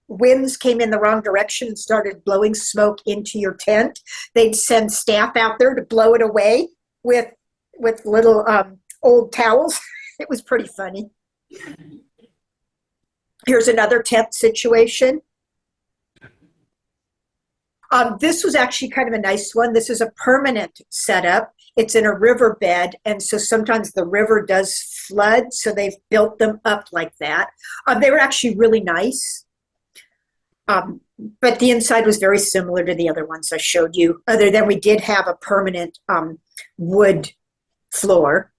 winds came in the wrong direction and started blowing smoke into your tent, they'd send staff out there to blow it away with little old towels. It was pretty funny. Here's another tent situation. This was actually kind of a nice one. This is a permanent setup. It's in a riverbed, and so sometimes the river does flood, so they've built them up like that. They were actually really nice, but the inside was very similar to the other ones I showed you, other than we did have a permanent wood floor.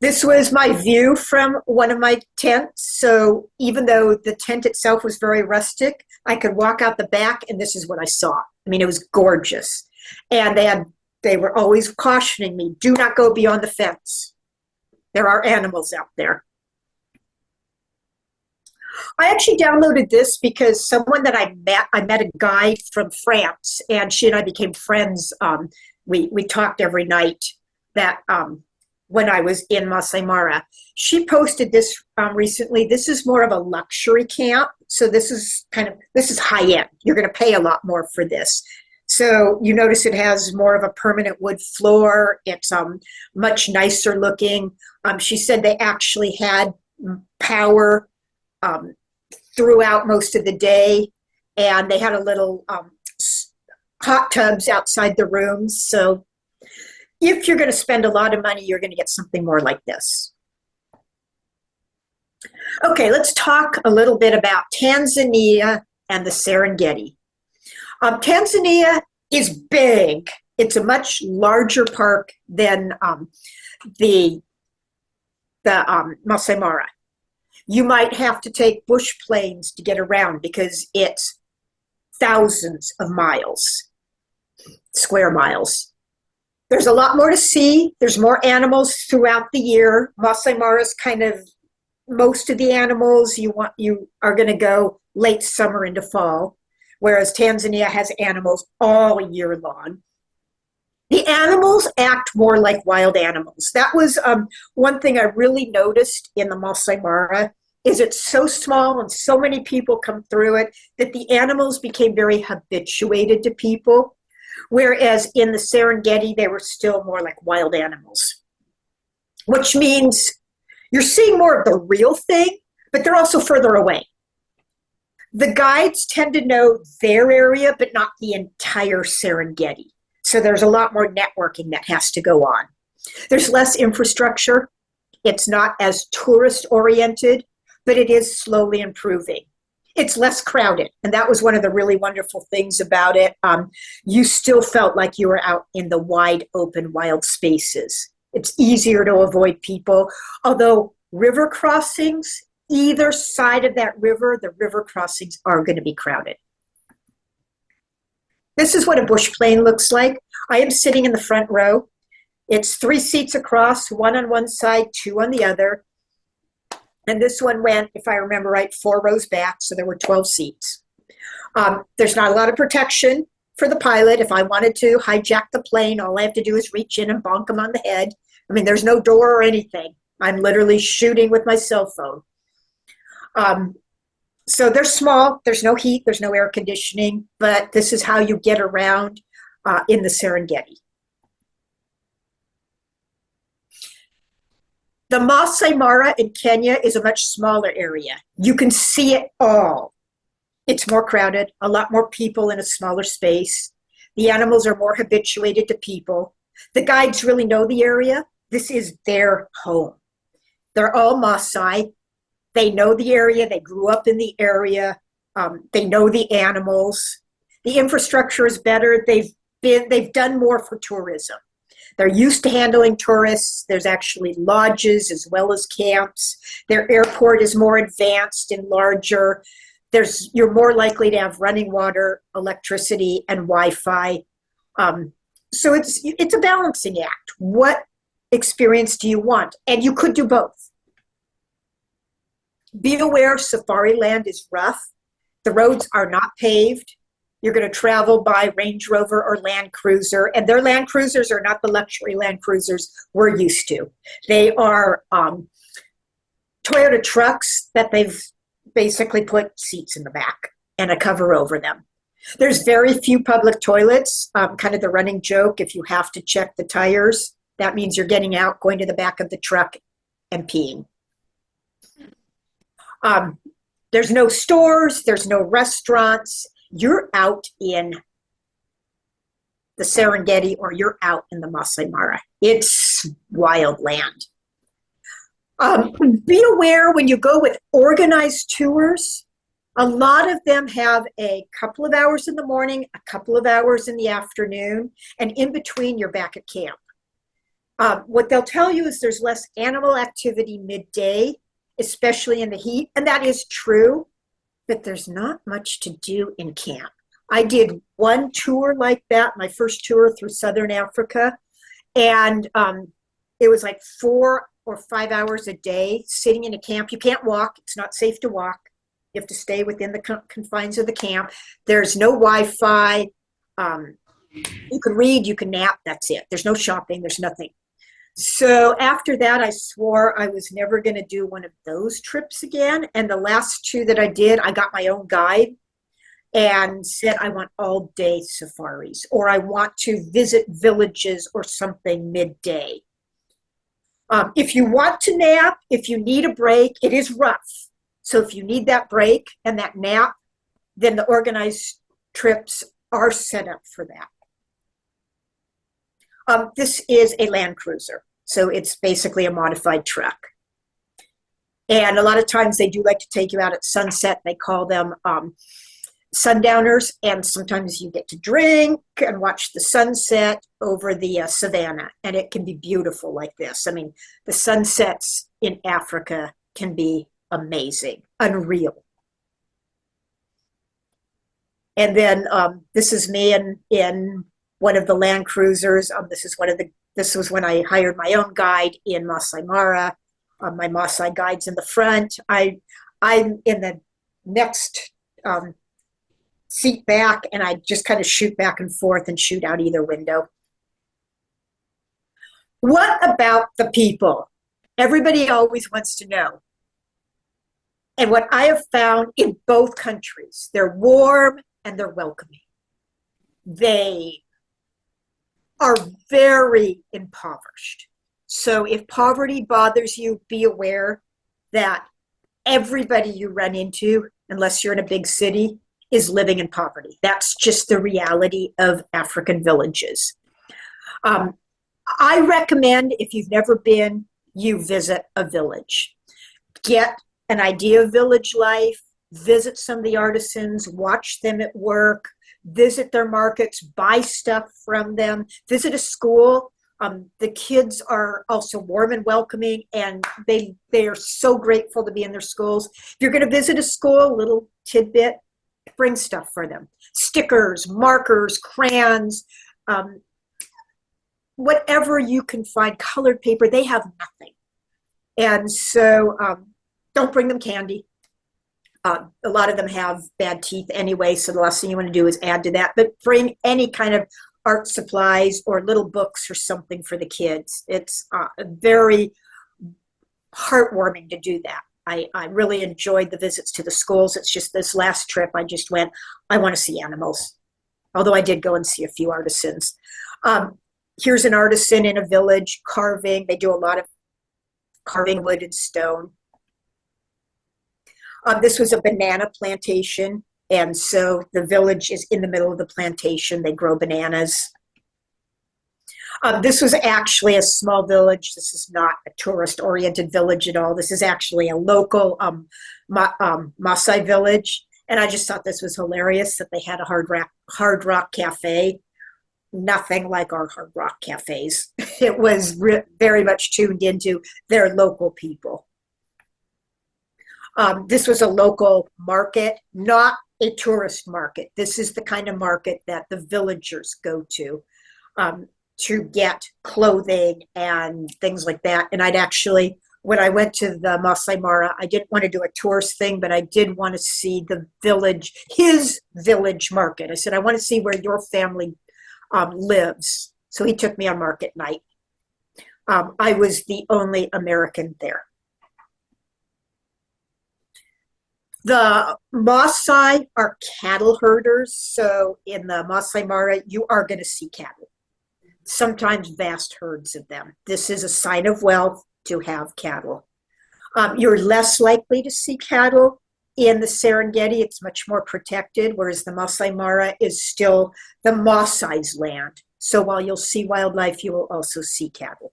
This was my view from one of my tents. So even though the tent itself was very rustic, I could walk out the back and this is what I saw. I mean, it was gorgeous. And they were always cautioning me, do not go beyond the fence. There are animals out there. I actually downloaded this because someone that I met a guy from France, and she and I became friends. We talked every night that when I was in Masai Mara. She posted this recently. This is more of a luxury camp. So this is high end. You're going to pay a lot more for this. So you notice it has more of a permanent wood floor. It's much nicer looking. She said they actually had power throughout most of the day, and they had a little hot tubs outside the rooms. So if you're going to spend a lot of money, you're going to get something more like this. Okay, let's talk a little bit about Tanzania and the Serengeti. Tanzania is big. It's a much larger park than the Masai Mara. You might have to take bush planes to get around because it's thousands of miles, square miles. There's a lot more to see. There's more animals throughout the year. Masai Mara is kind of most of the animals you are going to go late summer into fall, whereas Tanzania has animals all year long. The animals act more like wild animals. That was one thing I really noticed in the Masai Mara, is it's so small and so many people come through it that the animals became very habituated to people. Whereas in the Serengeti, they were still more like wild animals, which means you're seeing more of the real thing, but they're also further away. The guides tend to know their area, but not the entire Serengeti. So there's a lot more networking that has to go on. There's less infrastructure. It's not as tourist oriented, but it is slowly improving. It's less crowded. And that was one of the really wonderful things about it. You still felt like you were out in the wide open, wild spaces. It's easier to avoid people. Although river crossings, either side of that river, the river crossings are going to be crowded. This is what a bush plane looks like. I am sitting in the front row. It's 3 seats across, one on one side, two on the other. And this one went, if I remember right, 4 rows back, so there were 12 seats. There's not a lot of protection for the pilot. If I wanted to hijack the plane, all I have to do is reach in and bonk him on the head. I mean, there's no door or anything. I'm literally shooting with my cell phone. So they're small. There's no heat. There's no air conditioning. But this is how you get around in the Serengeti. The Masai Mara in Kenya is a much smaller area. You can see it all. It's more crowded, a lot more people in a smaller space. The animals are more habituated to people. The guides really know the area. This is their home. They're all Masai. They know the area. They grew up in the area. They know the animals. The infrastructure is better. They've done more for tourism. They're used to handling tourists. There's actually lodges as well as camps. Their airport is more advanced and larger. You're more likely to have running water, electricity, and Wi-Fi. So it's a balancing act. What experience do you want? And you could do both. Be aware, Safari Land is rough. The roads are not paved. You're going to travel by Range Rover or Land Cruiser, and their Land Cruisers are not the luxury Land Cruisers we're used to. They are Toyota trucks that they've basically put seats in the back and a cover over them. There's very few public toilets, kind of the running joke. If you have to check the tires, that means you're getting out, going to the back of the truck and peeing. There's no stores, there's no restaurants. You're out in the Serengeti or you're out in the Masai Mara. It's wild land. Be aware when you go with organized tours, a lot of them have a couple of hours in the morning, a couple of hours in the afternoon, and in between you're back at camp. What they'll tell you is there's less animal activity midday, especially in the heat, and that is true, but there's not much to do in camp. I did one tour like that, my first tour through Southern Africa, and it was like 4 or 5 hours a day sitting in a camp. You can't walk. It's not safe to walk. You have to stay within the confines of the camp. There's no Wi-Fi. You can read, you can nap, that's it. There's no shopping, there's nothing. So after that, I swore I was never going to do one of those trips again. And the last 2 that I did, I got my own guide and said, I want all day safaris, or I want to visit villages or something midday. If you want to nap, if you need a break, it is rough. So if you need that break and that nap, then the organized trips are set up for that. This is a Land Cruiser. So it's basically a modified truck. And a lot of times they do like to take you out at sunset. They call them sundowners. And sometimes you get to drink and watch the sunset over the savannah. And it can be beautiful like this. I mean, the sunsets in Africa can be amazing, unreal. And then this is me in one of the Land Cruisers. This was when I hired my own guide in Masai Mara. My Masai guide's in the front. I'm in the next seat back, and I just kind of shoot back and forth and shoot out either window. What about the people? Everybody always wants to know. And what I have found in both countries, they're warm and they're welcoming. They are very impoverished. So if poverty bothers you, be aware that everybody you run into, unless you're in a big city, is living in poverty. That's just the reality of African villages. I recommend, if you've never been, you visit a village. Get an idea of village life, visit some of the artisans, watch them at work, visit their markets, buy stuff from them, visit a school. The kids are also warm and welcoming, and they are so grateful to be in their schools. If you're going to visit a school, little tidbit, bring stuff for them. Stickers, markers, crayons, whatever you can find, colored paper, they have nothing. And so don't bring them candy. A lot of them have bad teeth anyway, so the last thing you want to do is add to that. But bring any kind of art supplies or little books or something for the kids. It's very heartwarming to do that. I really enjoyed the visits to the schools. It's just this last trip I just went, I want to see animals. Although I did go and see a few artisans. Here's an artisan in a village carving. They do a lot of carving wood and stone. This was a banana plantation. And so the village is in the middle of the plantation. They grow bananas. This was actually a small village. This is not a tourist-oriented village at all. This is actually a local Masai village. And I just thought this was hilarious that they had a hard rock cafe. Nothing like our hard rock cafes. It was very much tuned into their local people. This was a local market, not a tourist market. This is the kind of market that the villagers go to get clothing and things like that. And I'd actually, when I went to the Masai Mara, I didn't want to do a tourist thing, but I did want to see the village, his village market. I said, I want to see where your family lives. So he took me on market night. I was the only American there. The Masai are cattle herders. So in the Masai Mara, you are going to see cattle, sometimes vast herds of them. This is a sign of wealth to have cattle. You're less likely to see cattle in the Serengeti. It's much more protected, whereas the Masai Mara is still the Masai's land. So while you'll see wildlife, you will also see cattle.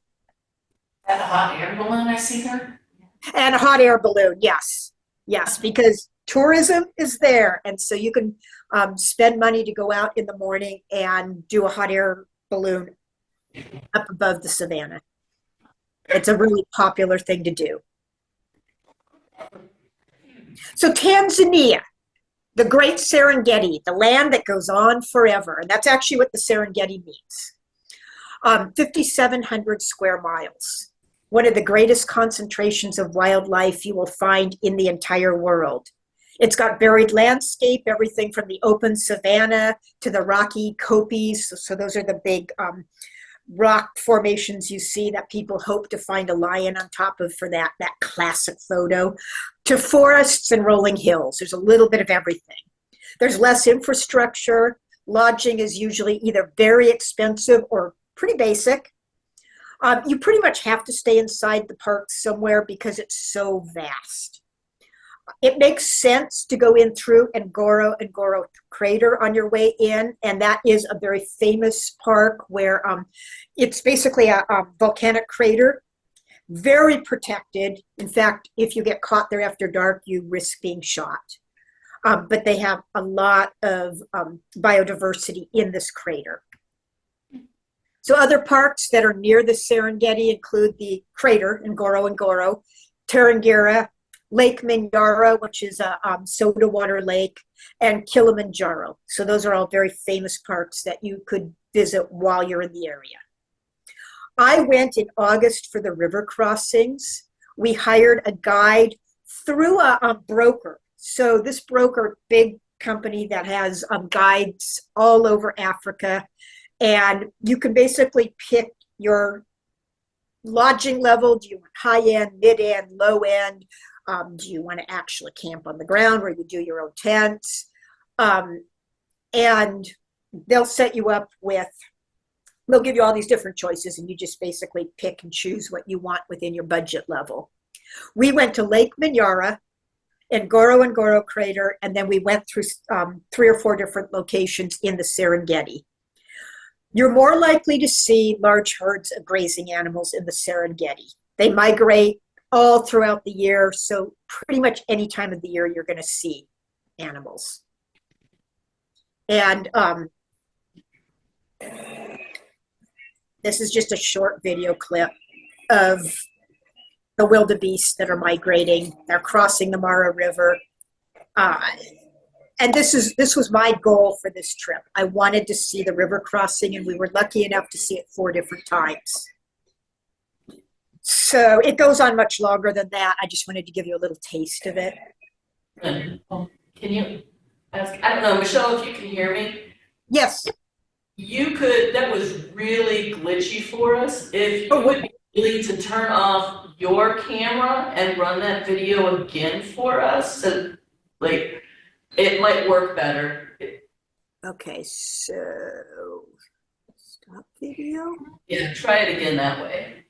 That hot air balloon I see there? And a hot air balloon, yes. Yes, because tourism is there. And so you can spend money to go out in the morning and do a hot air balloon up above the savannah. It's a really popular thing to do. So Tanzania, the Great Serengeti, the land that goes on forever. And that's actually what the Serengeti means. 5,700 square miles. One of the greatest concentrations of wildlife you will find in the entire world. It's got varied landscape, everything from the open savanna to the rocky kopis. So those are the big rock formations you see that people hope to find a lion on top of for that classic photo, to forests and rolling hills. There's a little bit of everything. There's less infrastructure. Lodging is usually either very expensive or pretty basic. You pretty much have to stay inside the park somewhere because it's so vast. It makes sense to go in through Ngoro Crater on your way in, and that is a very famous park where it's basically a volcanic crater, very protected. In fact, if you get caught there after dark, you risk being shot. But they have a lot of biodiversity in this crater. So other parks that are near the Serengeti include the crater Ngoro, Tarangire, Lake Minyara, which is a soda water lake, and Kilimanjaro. So those are all very famous parks that you could visit while you're in the area. I went in August for the river crossings. We hired a guide through a broker. So this broker, big company that has guides all over Africa. And you can basically pick your lodging level. Do you want high end, mid end, low end? Do you want to actually camp on the ground where you do your own tents? And they'll set you up with, they'll give you all these different choices and you just basically pick and choose what you want within your budget level. We went to Lake Minyara and Ngoro Crater, and then we went through 3 or 4 different locations in the Serengeti. You're more likely to see large herds of grazing animals in the Serengeti. They migrate all throughout the year, so pretty much any time of the year you're going to see animals. And this is just a short video clip of the wildebeest that are migrating. They're crossing the Mara River. And this was my goal for this trip. I wanted to see the river crossing, and we were lucky enough to see it 4 different times. So it goes on much longer than that. I just wanted to give you a little taste of it. Can you ask, I don't know, Michelle, if you can hear me? Yes. That was really glitchy for us. If you would be willing to turn off your camera and run that video again for us, so, like, it might work better. Okay, so stop video. Yeah, try it again that way.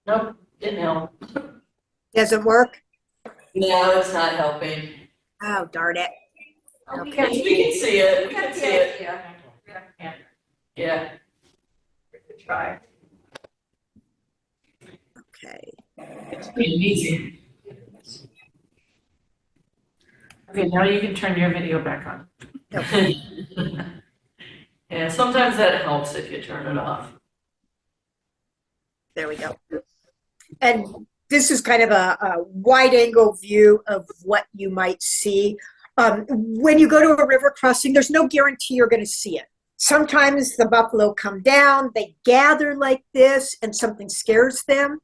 Nope, didn't help. Does it work? No, it's not helping. Oh, darn it. Oh, Okay. We can see it, we got can the see it. idea. Yeah. Try. Okay. It's pretty easy. Okay, now you can turn your video back on. Okay. Yeah, sometimes that helps if you turn it off. There we go. And this is kind of a wide angle view of what you might see. When you go to a river crossing, there's no guarantee you're going to see it. Sometimes the buffalo come down, they gather like this, and something scares them,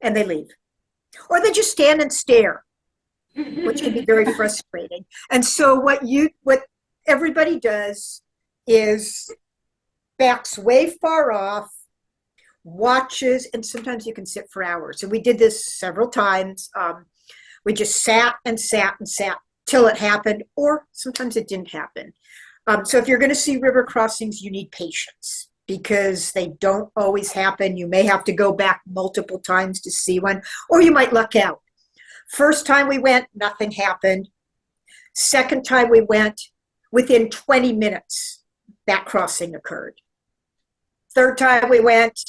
and they leave. Or they just stand and stare, which can be very frustrating. And so what everybody does is backs way far off, watches, and sometimes you can sit for hours. And we did this several times. We just sat and sat and sat till it happened, or sometimes it didn't happen. So if you're going to see river crossings, you need patience because they don't always happen. You may have to go back multiple times to see one, or you might luck out. First time we went, nothing happened. Second time we went, within 20 minutes, that crossing occurred. Third time we went,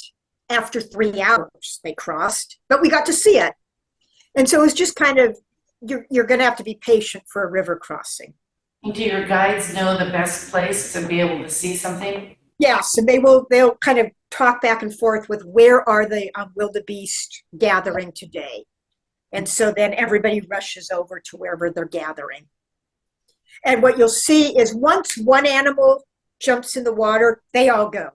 after 3 hours, they crossed, but we got to see it. And so it's just kind of, you're going to have to be patient for a river crossing. Do your guides know the best place to be able to see something? Yes, and they'll kind of talk back and forth with where are the wildebeest gathering today. And so then everybody rushes over to wherever they're gathering. And what you'll see is once one animal jumps in the water, they all go.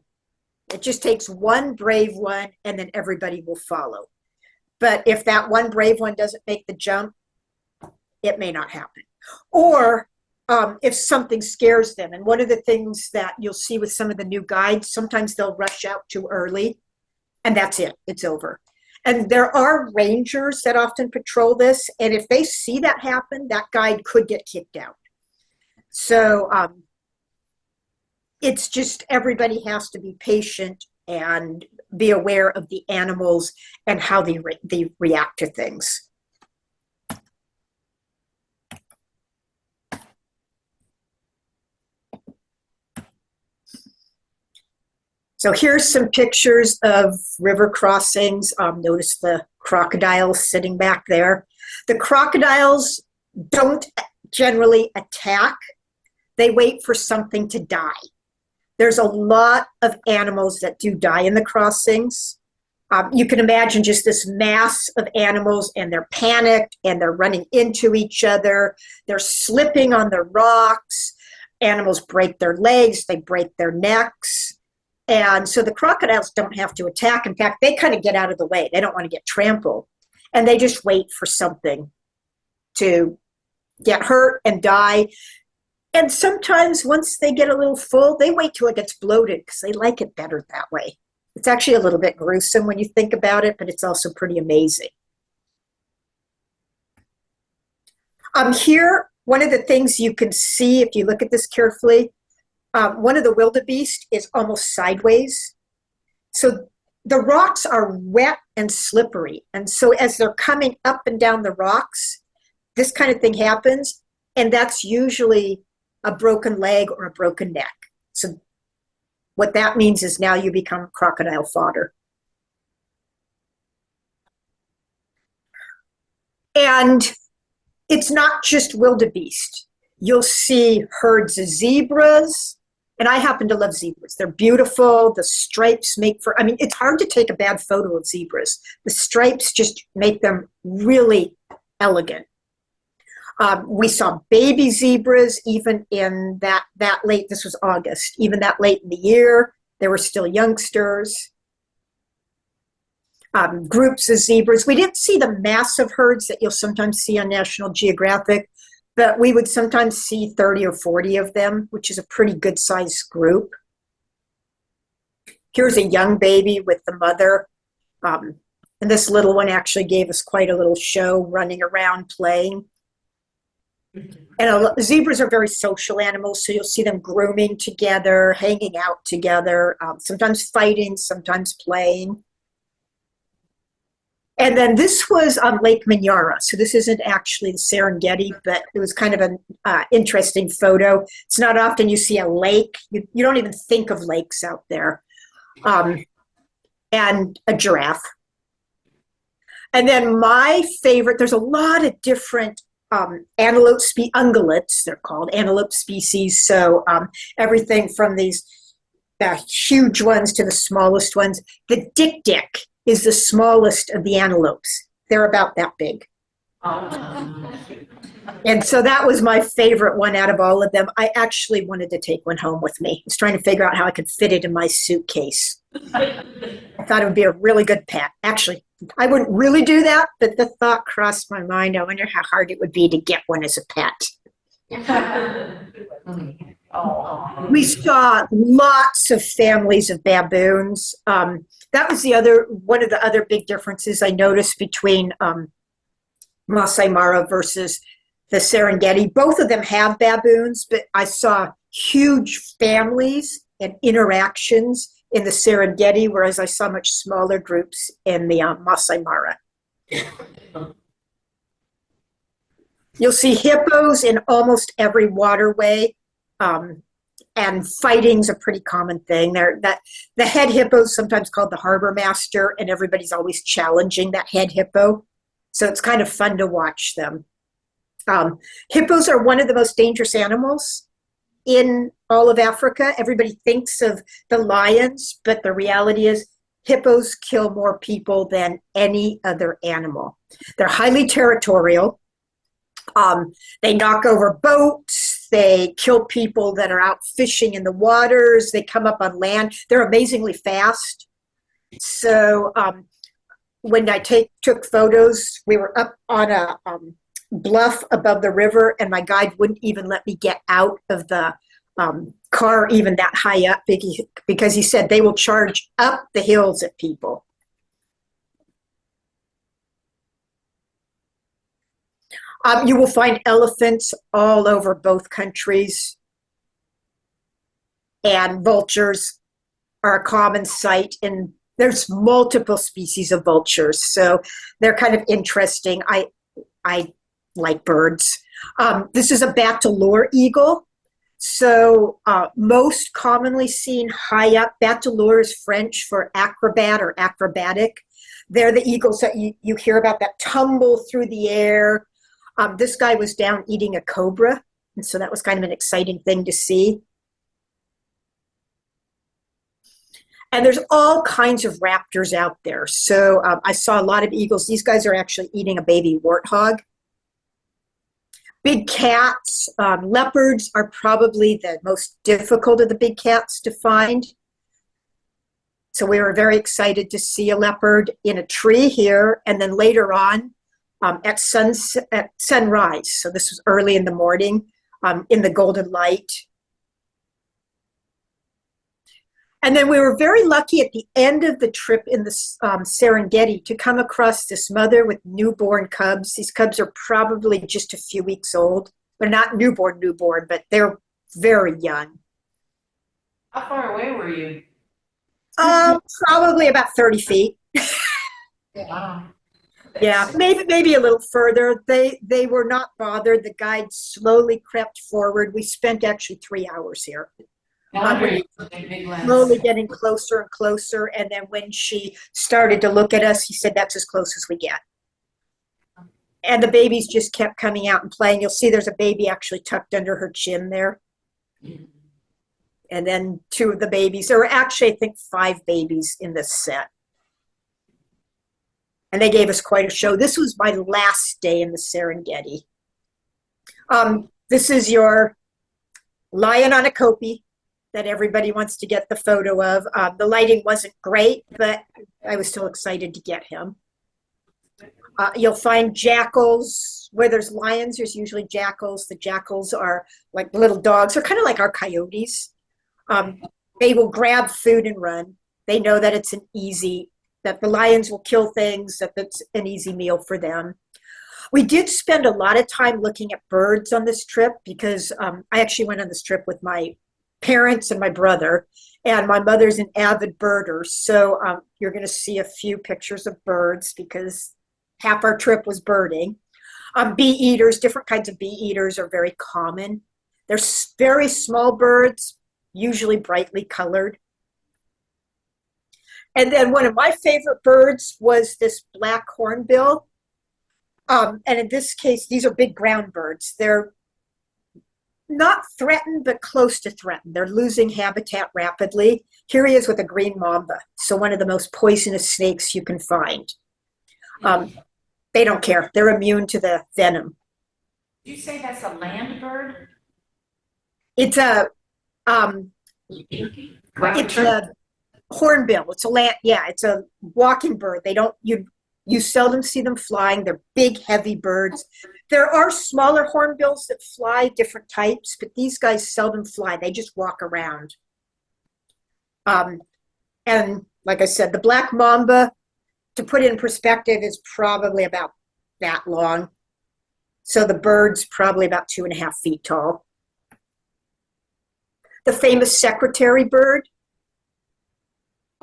It just takes one brave one, and then everybody will follow. But if that one brave one doesn't make the jump, it may not happen. Or if something scares them. And one of the things that you'll see with some of the new guides, sometimes they'll rush out too early, and that's it. It's over. And there are rangers that often patrol this, and if they see that happen, that guide could get kicked out. So it's just everybody has to be patient and be aware of the animals and how they react to things. So here's some pictures of river crossings. Notice the crocodiles sitting back there. The crocodiles don't generally attack. They wait for something to die. There's a lot of animals that do die in the crossings. You can imagine just this mass of animals, and they're panicked and they're running into each other. They're slipping on the rocks. Animals break their legs, they break their necks. And so the crocodiles don't have to attack. In fact, they kind of get out of the way. They don't want to get trampled. And they just wait for something to get hurt and die. And sometimes once they get a little full, they wait till it gets bloated because they like it better that way. It's actually a little bit gruesome when you think about it, but it's also pretty amazing. Here, one of the things you can see if you look at this carefully, one of the wildebeest is almost sideways. So the rocks are wet and slippery. And so as they're coming up and down the rocks, this kind of thing happens. And that's usually a broken leg or a broken neck. So what that means is now you become crocodile fodder. And it's not just wildebeest. You'll see herds of zebras. And I happen to love zebras. They're beautiful. The stripes make for, I mean, it's hard to take a bad photo of zebras. The stripes just make them really elegant. We saw baby zebras even in that late. This was August. Even that late in the year, there were still youngsters. Groups of zebras. We didn't see the massive herds that you'll sometimes see on National Geographic, but we would sometimes see 30 or 40 of them, which is a pretty good sized group. Here's a young baby with the mother. And this little one actually gave us quite a little show, running around playing. And zebras are very social animals, so you'll see them grooming together, hanging out together, sometimes fighting, sometimes playing. And then this was on Lake Manyara. So this isn't actually the Serengeti, but it was kind of an interesting photo. It's not often you see a lake. You don't even think of lakes out there. And a giraffe. And then my favorite, there's a lot of different antelope ungulates, they're called antelope species. So everything from these huge ones to the smallest ones. The dik-dik is the smallest of the antelopes. They're about that big. And so that was my favorite one out of all of them. I actually wanted to take one home with me. I was trying to figure out how I could fit it in my suitcase. I thought it would be a really good pet. Actually, I wouldn't really do that, but the thought crossed my mind. I wonder how hard it would be to get one as a pet. We saw lots of families of baboons. That was one of the other big differences I noticed between Masai Mara versus the Serengeti. Both of them have baboons, but I saw huge families and interactions in the Serengeti, whereas I saw much smaller groups in the Masai Mara. You'll see hippos in almost every waterway, and fighting's a pretty common thing. The head hippo is sometimes called the harbor master, and everybody's always challenging that head hippo. So it's kind of fun to watch them. Hippos are one of the most dangerous animals in all of Africa. Everybody thinks of the lions, but the reality is hippos kill more people than any other animal. They're highly territorial. They knock over boats. They kill people that are out fishing in the waters. They come up on land. They're amazingly fast. So when I took photos, we were up on a bluff above the river, and my guide wouldn't even let me get out of the car even that high up because he said they will charge up the hills at people. You will find elephants all over both countries, and vultures are a common sight, and there's multiple species of vultures, so they're kind of interesting. I like birds. This is a Bateleur eagle. So most commonly seen high up. Bateleur is French for acrobat or acrobatic. They're the eagles that you hear about that tumble through the air. This guy was down eating a cobra, and so that was kind of an exciting thing to see. And there's all kinds of raptors out there. So I saw a lot of eagles. These guys are actually eating a baby warthog. Big cats, leopards are probably the most difficult of the big cats to find. So we were very excited to see a leopard in a tree here, and then later on at sunrise. So this was early in the morning in the golden light. And then we were very lucky at the end of the trip in the Serengeti to come across this mother with newborn cubs. These cubs are probably just a few weeks old. They're not newborn, but they're very young. How far away were you? Probably about 30 feet. Wow. Yeah, maybe a little further. They were not bothered. The guide slowly crept forward. We spent actually 3 hours here. Slowly getting closer and closer, and then when she started to look at us, he said, "That's as close as we get." And the babies just kept coming out and playing. You'll see there's a baby actually tucked under her chin there. And then two of the babies. There were actually, I think, 5 babies in this set. And they gave us quite a show. This was my last day in the Serengeti. This is your lion on a kopie that everybody wants to get the photo of. The lighting wasn't great, but I was still excited to get him. You'll find jackals. Where there's lions, there's usually jackals. The jackals are like little dogs. They're kind of like our coyotes. They will grab food and run. They know that that the lions will kill things, that it's an easy meal for them. We did spend a lot of time looking at birds on this trip because I actually went on this trip with my parents and my brother, and my mother's an avid birder. So you're going to see a few pictures of birds because half our trip was birding. Bee eaters, different kinds of bee eaters are very common. They're very small birds, usually brightly colored. And then one of my favorite birds was this black hornbill. And in this case, these are big ground birds. They're not threatened, but close to threatened. They're losing habitat rapidly. Here he is with a green mamba, so one of the most poisonous snakes you can find. They don't care. They're immune to the venom. Did you say that's a land bird? It's a hornbill. It's a land. Yeah, it's a walking bird. You seldom see them flying. They're big, heavy birds. There are smaller hornbills that fly, different types, but these guys seldom fly. They just walk around. And like I said, the black mamba, to put it in perspective, is probably about that long. So the bird's probably about 2.5 feet tall. The famous secretary bird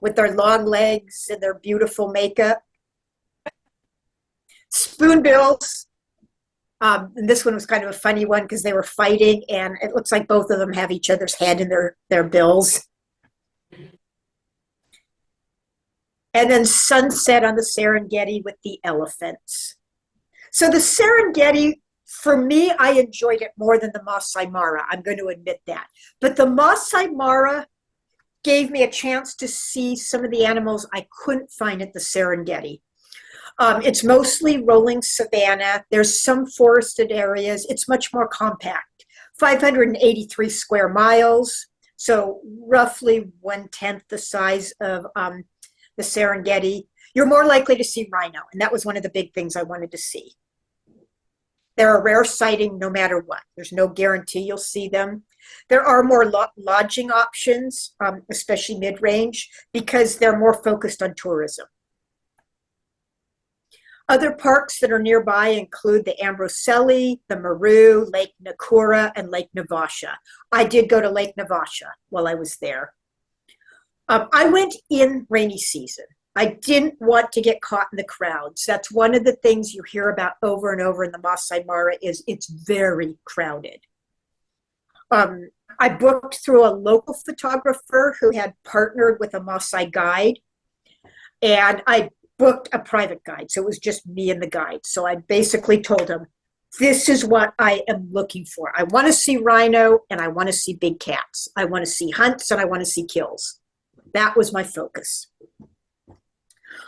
with their long legs and their beautiful makeup. Spoonbills. And this one was kind of a funny one because they were fighting, and it looks like both of them have each other's head in their bills. And then sunset on the Serengeti with the elephants. So the Serengeti, for me, I enjoyed it more than the Masai Mara. I'm going to admit that. But the Masai Mara gave me a chance to see some of the animals I couldn't find at the Serengeti. It's mostly rolling savanna. There's some forested areas. It's much more compact. 583 square miles, so roughly 1/10 the size of the Serengeti. You're more likely to see rhino, and that was one of the big things I wanted to see. They're a rare sighting no matter what. There's no guarantee you'll see them. There are more lodging options, especially mid-range, because they're more focused on tourism. Other parks that are nearby include the Amboseli, the Meru, Lake Nakura, and Lake Navasha. I did go to Lake Navasha while I was there. I went in rainy season. I didn't want to get caught in the crowds. That's one of the things you hear about over and over in the Masai Mara is it's very crowded. I booked through a local photographer who had partnered with a Masai guide, and I booked a private guide. So it was just me and the guide. So I basically told him, this is what I am looking for. I want to see rhino and I want to see big cats. I want to see hunts and I want to see kills. That was my focus.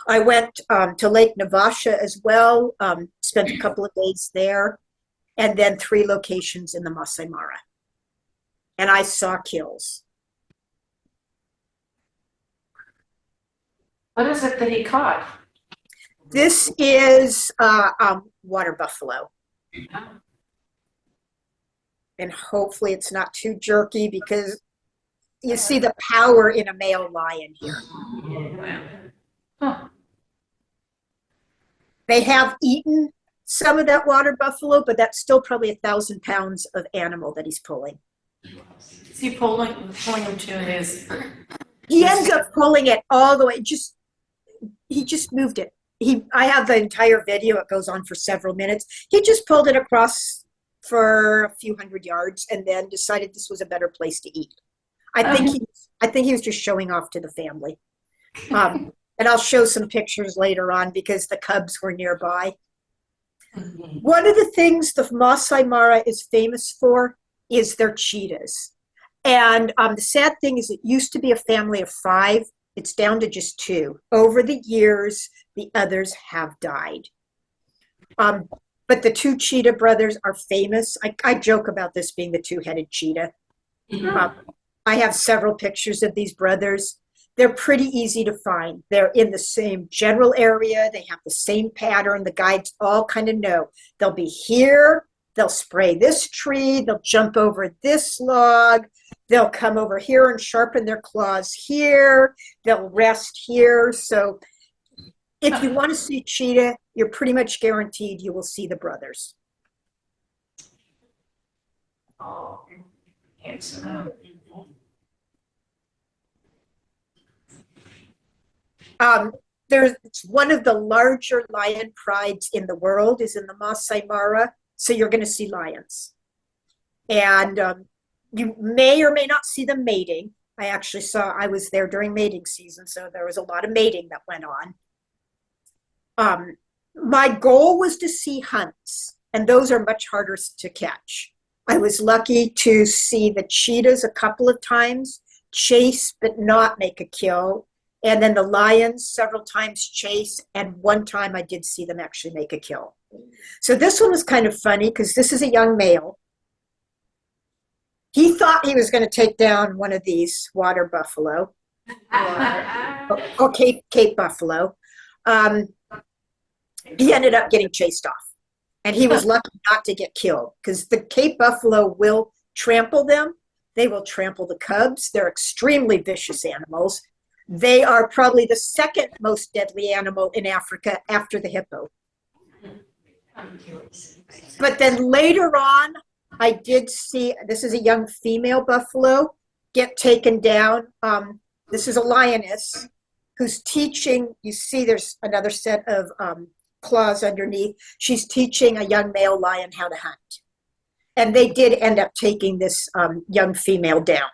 I went to Lake Navasha as well, spent a couple of days there, and then 3 locations in the Masai Mara. And I saw kills. What is it that he caught? This is water buffalo. And hopefully it's not too jerky because you see the power in a male lion here. Huh. They have eaten some of that water buffalo, but that's still probably 1,000 pounds of animal that he's pulling. Is he pulling him to his? He ends up pulling it all the way. He just moved it. I have the entire video. It goes on for several minutes. He just pulled it across for a few hundred yards and then decided this was a better place to eat. I think he was just showing off to the family. And I'll show some pictures later on because the cubs were nearby. One of the things the Masai Mara is famous for is their cheetahs. And the sad thing is it used to be a family of 5. It's down to just 2. Over the years, the others have died. But the two cheetah brothers are famous. I joke about this being the two-headed cheetah. I have several pictures of these brothers. They're pretty easy to find. They're in the same general area. They have the same pattern. The guides all kind of know. They'll be here. They'll spray this tree. They'll jump over this log. They'll come over here and sharpen their claws here. They'll rest here. So if you want to see cheetah, you're pretty much guaranteed you will see the brothers. Oh, handsome. It's one of the larger lion prides in the world is in the Masai Mara. So you're going to see lions. And you may or may not see them mating. I was there during mating season, so there was a lot of mating that went on. My goal was to see hunts, and those are much harder to catch. I was lucky to see the cheetahs a couple of times, chase but not make a kill. And then the lions several times chase, and one time I did see them actually make a kill. So this one was kind of funny because this is a young male. He thought he was going to take down one of these water buffalo, or Cape buffalo. He ended up getting chased off, and he was lucky not to get killed because the Cape buffalo will trample them. They will trample the cubs. They're extremely vicious animals. They are probably the second most deadly animal in Africa after the hippo. But then later on, I did see, this is a young female buffalo, get taken down. This is a lioness who's teaching, you see there's another set of claws underneath. She's teaching a young male lion how to hunt. And they did end up taking this young female down.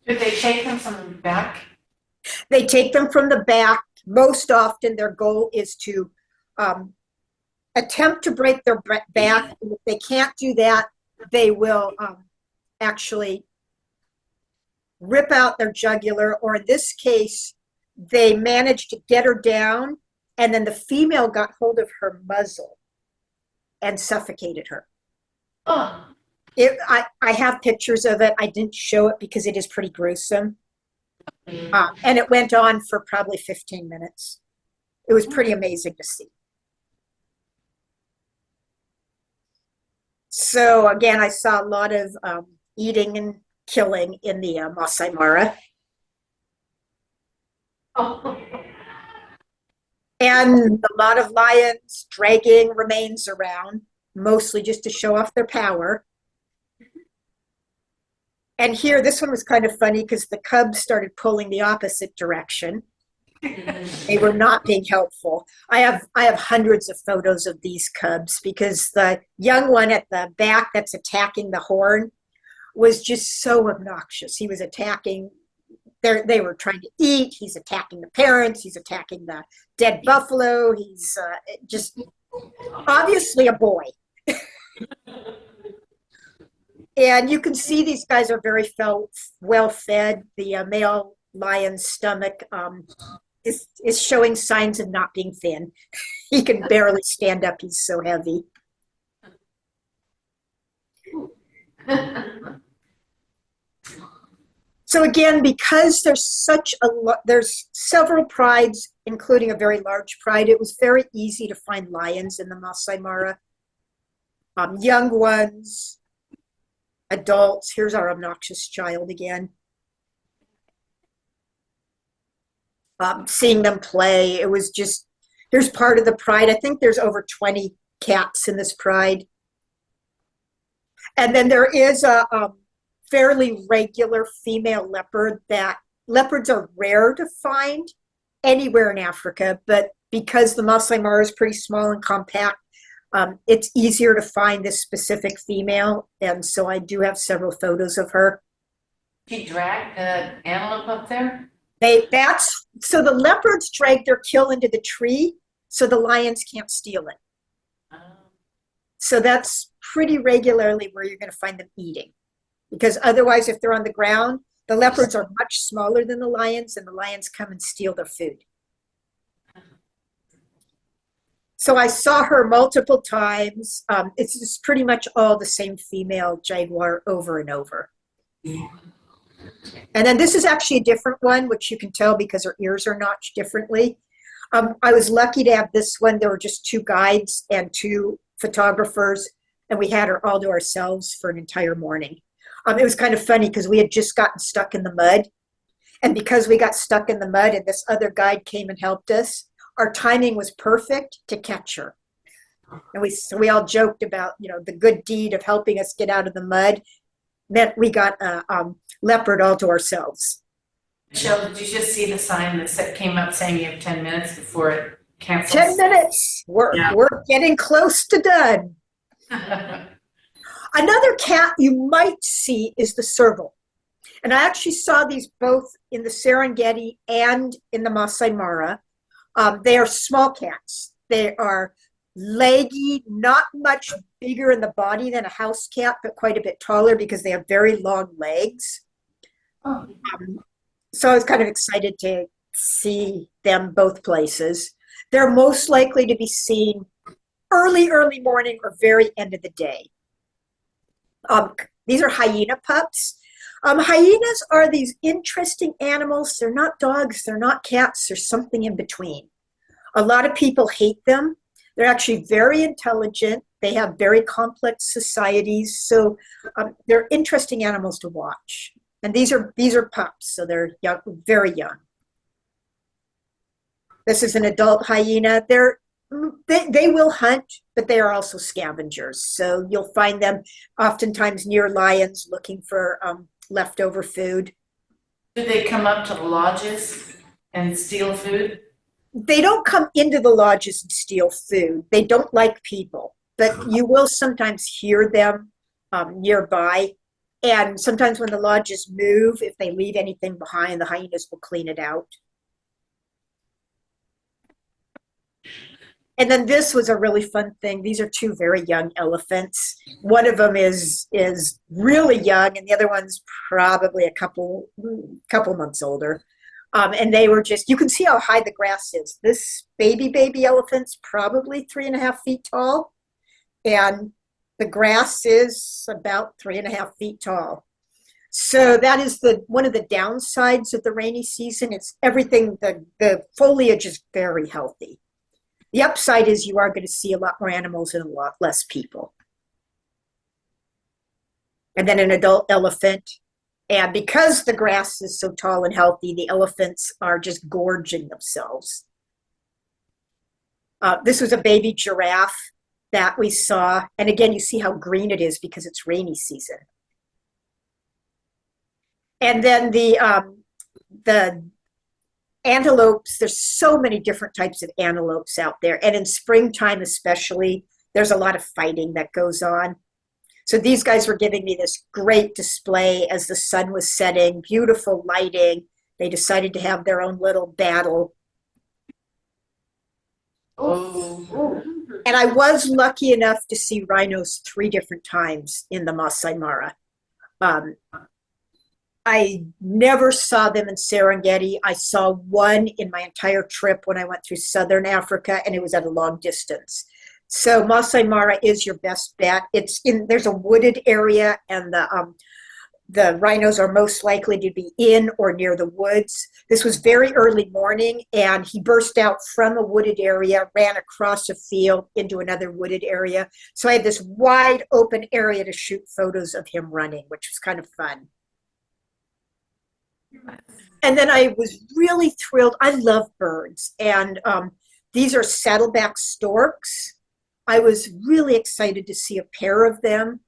Did they take them from the back? They take them from the back. Most often their goal is to attempt to break their back. And if they can't do that, they will actually rip out their jugular, or in this case, they managed to get her down, and then the female got hold of her muzzle and suffocated her. Oh. I have pictures of it. I didn't show it because it is pretty gruesome. And it went on for probably 15 minutes. It was pretty amazing to see. So again, I saw a lot of eating and killing in the Masai Mara. Oh. And a lot of lions dragging remains around, mostly just to show off their power. And here, this one was kind of funny because the cubs started pulling the opposite direction. They were not being helpful. I have hundreds of photos of these cubs because the young one at the back that's attacking the horn was just so obnoxious. He was attacking, they were trying to eat. He's attacking the parents. He's attacking the dead buffalo. He's just obviously a boy. And you can see these guys are very well fed. The male lion's stomach is showing signs of not being thin. He can barely stand up. He's so heavy. So again, because there's several prides, including a very large pride, it was very easy to find lions in the Masai Mara. Young ones, adults. Here's our obnoxious child again. Seeing them play, it was just, here's part of the pride. I think there's over 20 cats in this pride. And then there is a fairly regular female leopard. Leopards are rare to find anywhere in Africa, but because the Masai Mara is pretty small and compact, it's easier to find this specific female, and so I do have several photos of her. She dragged the antelope up there? So the leopards drag their kill into the tree, so the lions can't steal it. Oh. So that's pretty regularly where you're going to find them eating, because otherwise, if they're on the ground, the leopards are much smaller than the lions, and the lions come and steal their food. So I saw her multiple times. It's just pretty much all the same female jaguar over and over. And then this is actually a different one, which you can tell because her ears are notched differently. I was lucky to have this one. There were just two guides and two photographers, and we had her all to ourselves for an entire morning. It was kind of funny because we had just gotten stuck in the mud. And because we got stuck in the mud and this other guide came and helped us, our timing was perfect to catch her. And we all joked about, the good deed of helping us get out of the mud meant we got a leopard all to ourselves. Michelle, did you just see the sign that came up saying you have 10 minutes before it cancels? 10 minutes. We're getting close to done. Another cat you might see is the serval. And I actually saw these both in the Serengeti and in the Masai Mara. They are small cats. They are leggy, not much bigger in the body than a house cat, but quite a bit taller because they have very long legs. Oh. So I was kind of excited to see them both places. They're most likely to be seen early morning or very end of the day. These are hyena pups. Hyenas are these interesting animals. They're not dogs, they're not cats, they're something in between. A lot of people hate them. They're actually very intelligent. They have very complex societies. So they're interesting animals to watch. And these are pups, so they're young, very young. This is an adult hyena. They will hunt, but they are also scavengers. So you'll find them oftentimes near lions looking for leftover food. Do they come up to the lodges and steal food? They don't come into the lodges and steal food. They don't like people, but you will sometimes hear them nearby. And sometimes when the lodges move, if they leave anything behind, the hyenas will clean it out. And then this was a really fun thing. These are two very young elephants. One of them is really young, and the other one's probably a couple months older. And they were just, you can see how high the grass is. This baby elephant's probably 3.5 feet tall, and the grass is about 3.5 feet tall. So that is one of the downsides of the rainy season. It's everything, the foliage is very healthy. The upside is you are going to see a lot more animals and a lot less people. And then an adult elephant. And because the grass is so tall and healthy, the elephants are just gorging themselves. This was a baby giraffe that we saw. And again, you see how green it is because it's rainy season. And then the antelopes, there's so many different types of antelopes out there. And in springtime especially, there's a lot of fighting that goes on. So these guys were giving me this great display as the sun was setting, beautiful lighting. They decided to have their own little battle. Oh. And I was lucky enough to see rhinos 3 different times in the Masai Mara. I never saw them in Serengeti. I saw one in my entire trip when I went through southern Africa, and it was at a long distance. So Masai Mara is your best bet. There's a wooded area, and the rhinos are most likely to be in or near the woods. This was very early morning, and he burst out from a wooded area, ran across a field into another wooded area. So I had this wide open area to shoot photos of him running, which was kind of fun. And then I was really thrilled. I love birds, and these are saddleback storks. I was really excited to see a pair of them.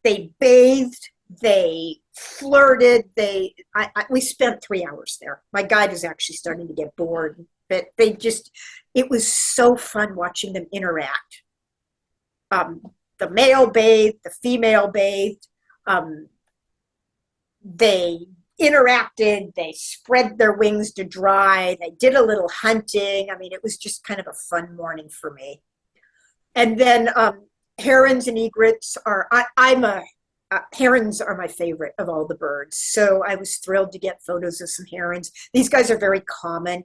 They bathed, they flirted, we spent 3 hours there. My guide is actually starting to get bored, but it was so fun watching them interact. The male bathed, the female bathed, they interacted, they spread their wings to dry, they did a little hunting. I mean, it was just kind of a fun morning for me. And then herons and egrets herons are my favorite of all the birds. So I was thrilled to get photos of some herons. These guys are very common.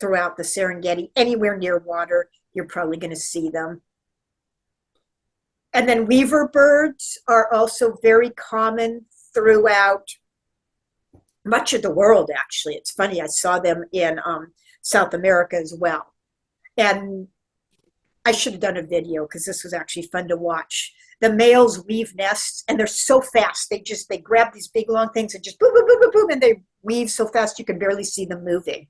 throughout the Serengeti. Anywhere near water, you're probably going to see them. And then weaver birds are also very common throughout much of the world, actually. It's funny, I saw them in South America as well. And I should have done a video because this was actually fun to watch. The males weave nests and they're so fast. They grab these big long things and just boom, boom, boom, boom, boom, and they weave so fast you can barely see them moving.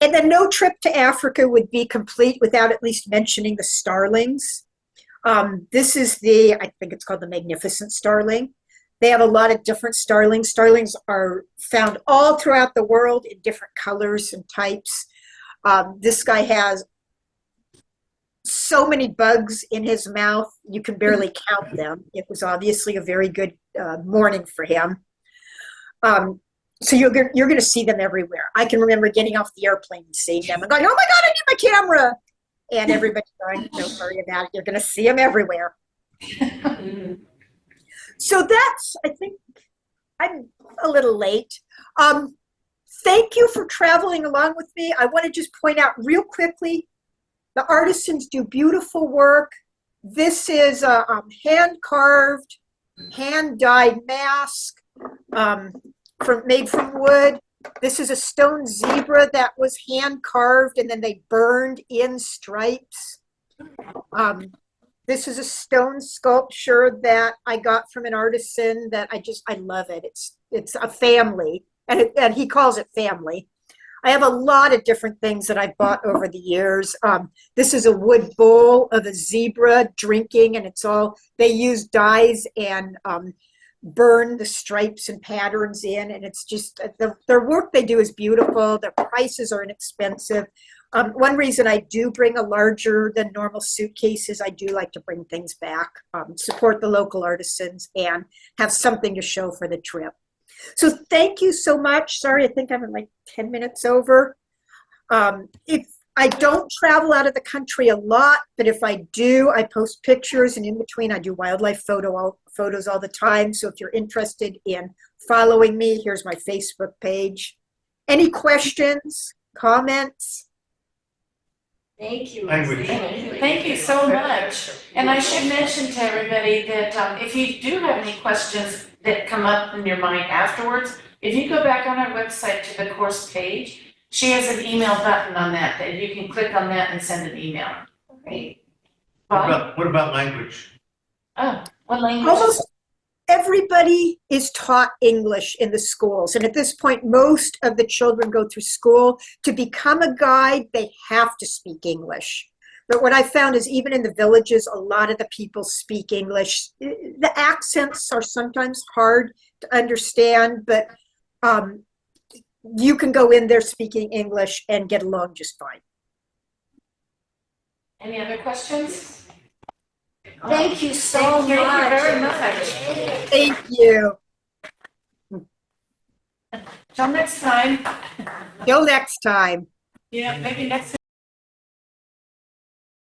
And then no trip to Africa would be complete without at least mentioning the starlings. This is I think it's called the magnificent starling. They have a lot of different starlings. Starlings are found all throughout the world in different colors and types. This guy has so many bugs in his mouth, you can barely count them. It was obviously a very good morning for him. So you're going to see them everywhere. I can remember getting off the airplane and seeing them and going, oh my God, I need my camera. And everybody going, don't worry about it. You're going to see them everywhere. So I think I'm a little late. Thank you for traveling along with me. I want to just point out real quickly, the artisans do beautiful work. This is a hand-carved, hand-dyed mask made from wood. This is a stone zebra that was hand-carved and then they burned in stripes. This is a stone sculpture that I got from an artisan that I love it. It's a family, and he calls it family. I have a lot of different things that I've bought over the years. This is a wood bowl of a zebra drinking, and they use dyes and burn the stripes and patterns in, and it's just, their work they do is beautiful. Their prices are inexpensive. One reason I do bring a larger than normal suitcase is I do like to bring things back, support the local artisans, and have something to show for the trip. So thank you so much. Sorry, I think I'm like 10 minutes over. If I don't travel out of the country a lot, but if I do, I post pictures, and in between I do wildlife photos all the time. So if you're interested in following me, here's my Facebook page. Any questions, comments? Thank you. Language. Thank you so much. And I should mention to everybody that if you do have any questions that come up in your mind afterwards, if you go back on our website to the course page, she has an email button on that you can click on that and send an email. Great. Bob? What about language? Oh, what language? Almost everybody is taught English in the schools. And at this point, most of the children go through school. To become a guide, they have to speak English. But what I found is even in the villages, a lot of the people speak English. The accents are sometimes hard to understand, but you can go in there speaking English and get along just fine. Any other questions? Thank you so much. Thank you very much. Thank you. Till next time. Till next time. Yeah, maybe next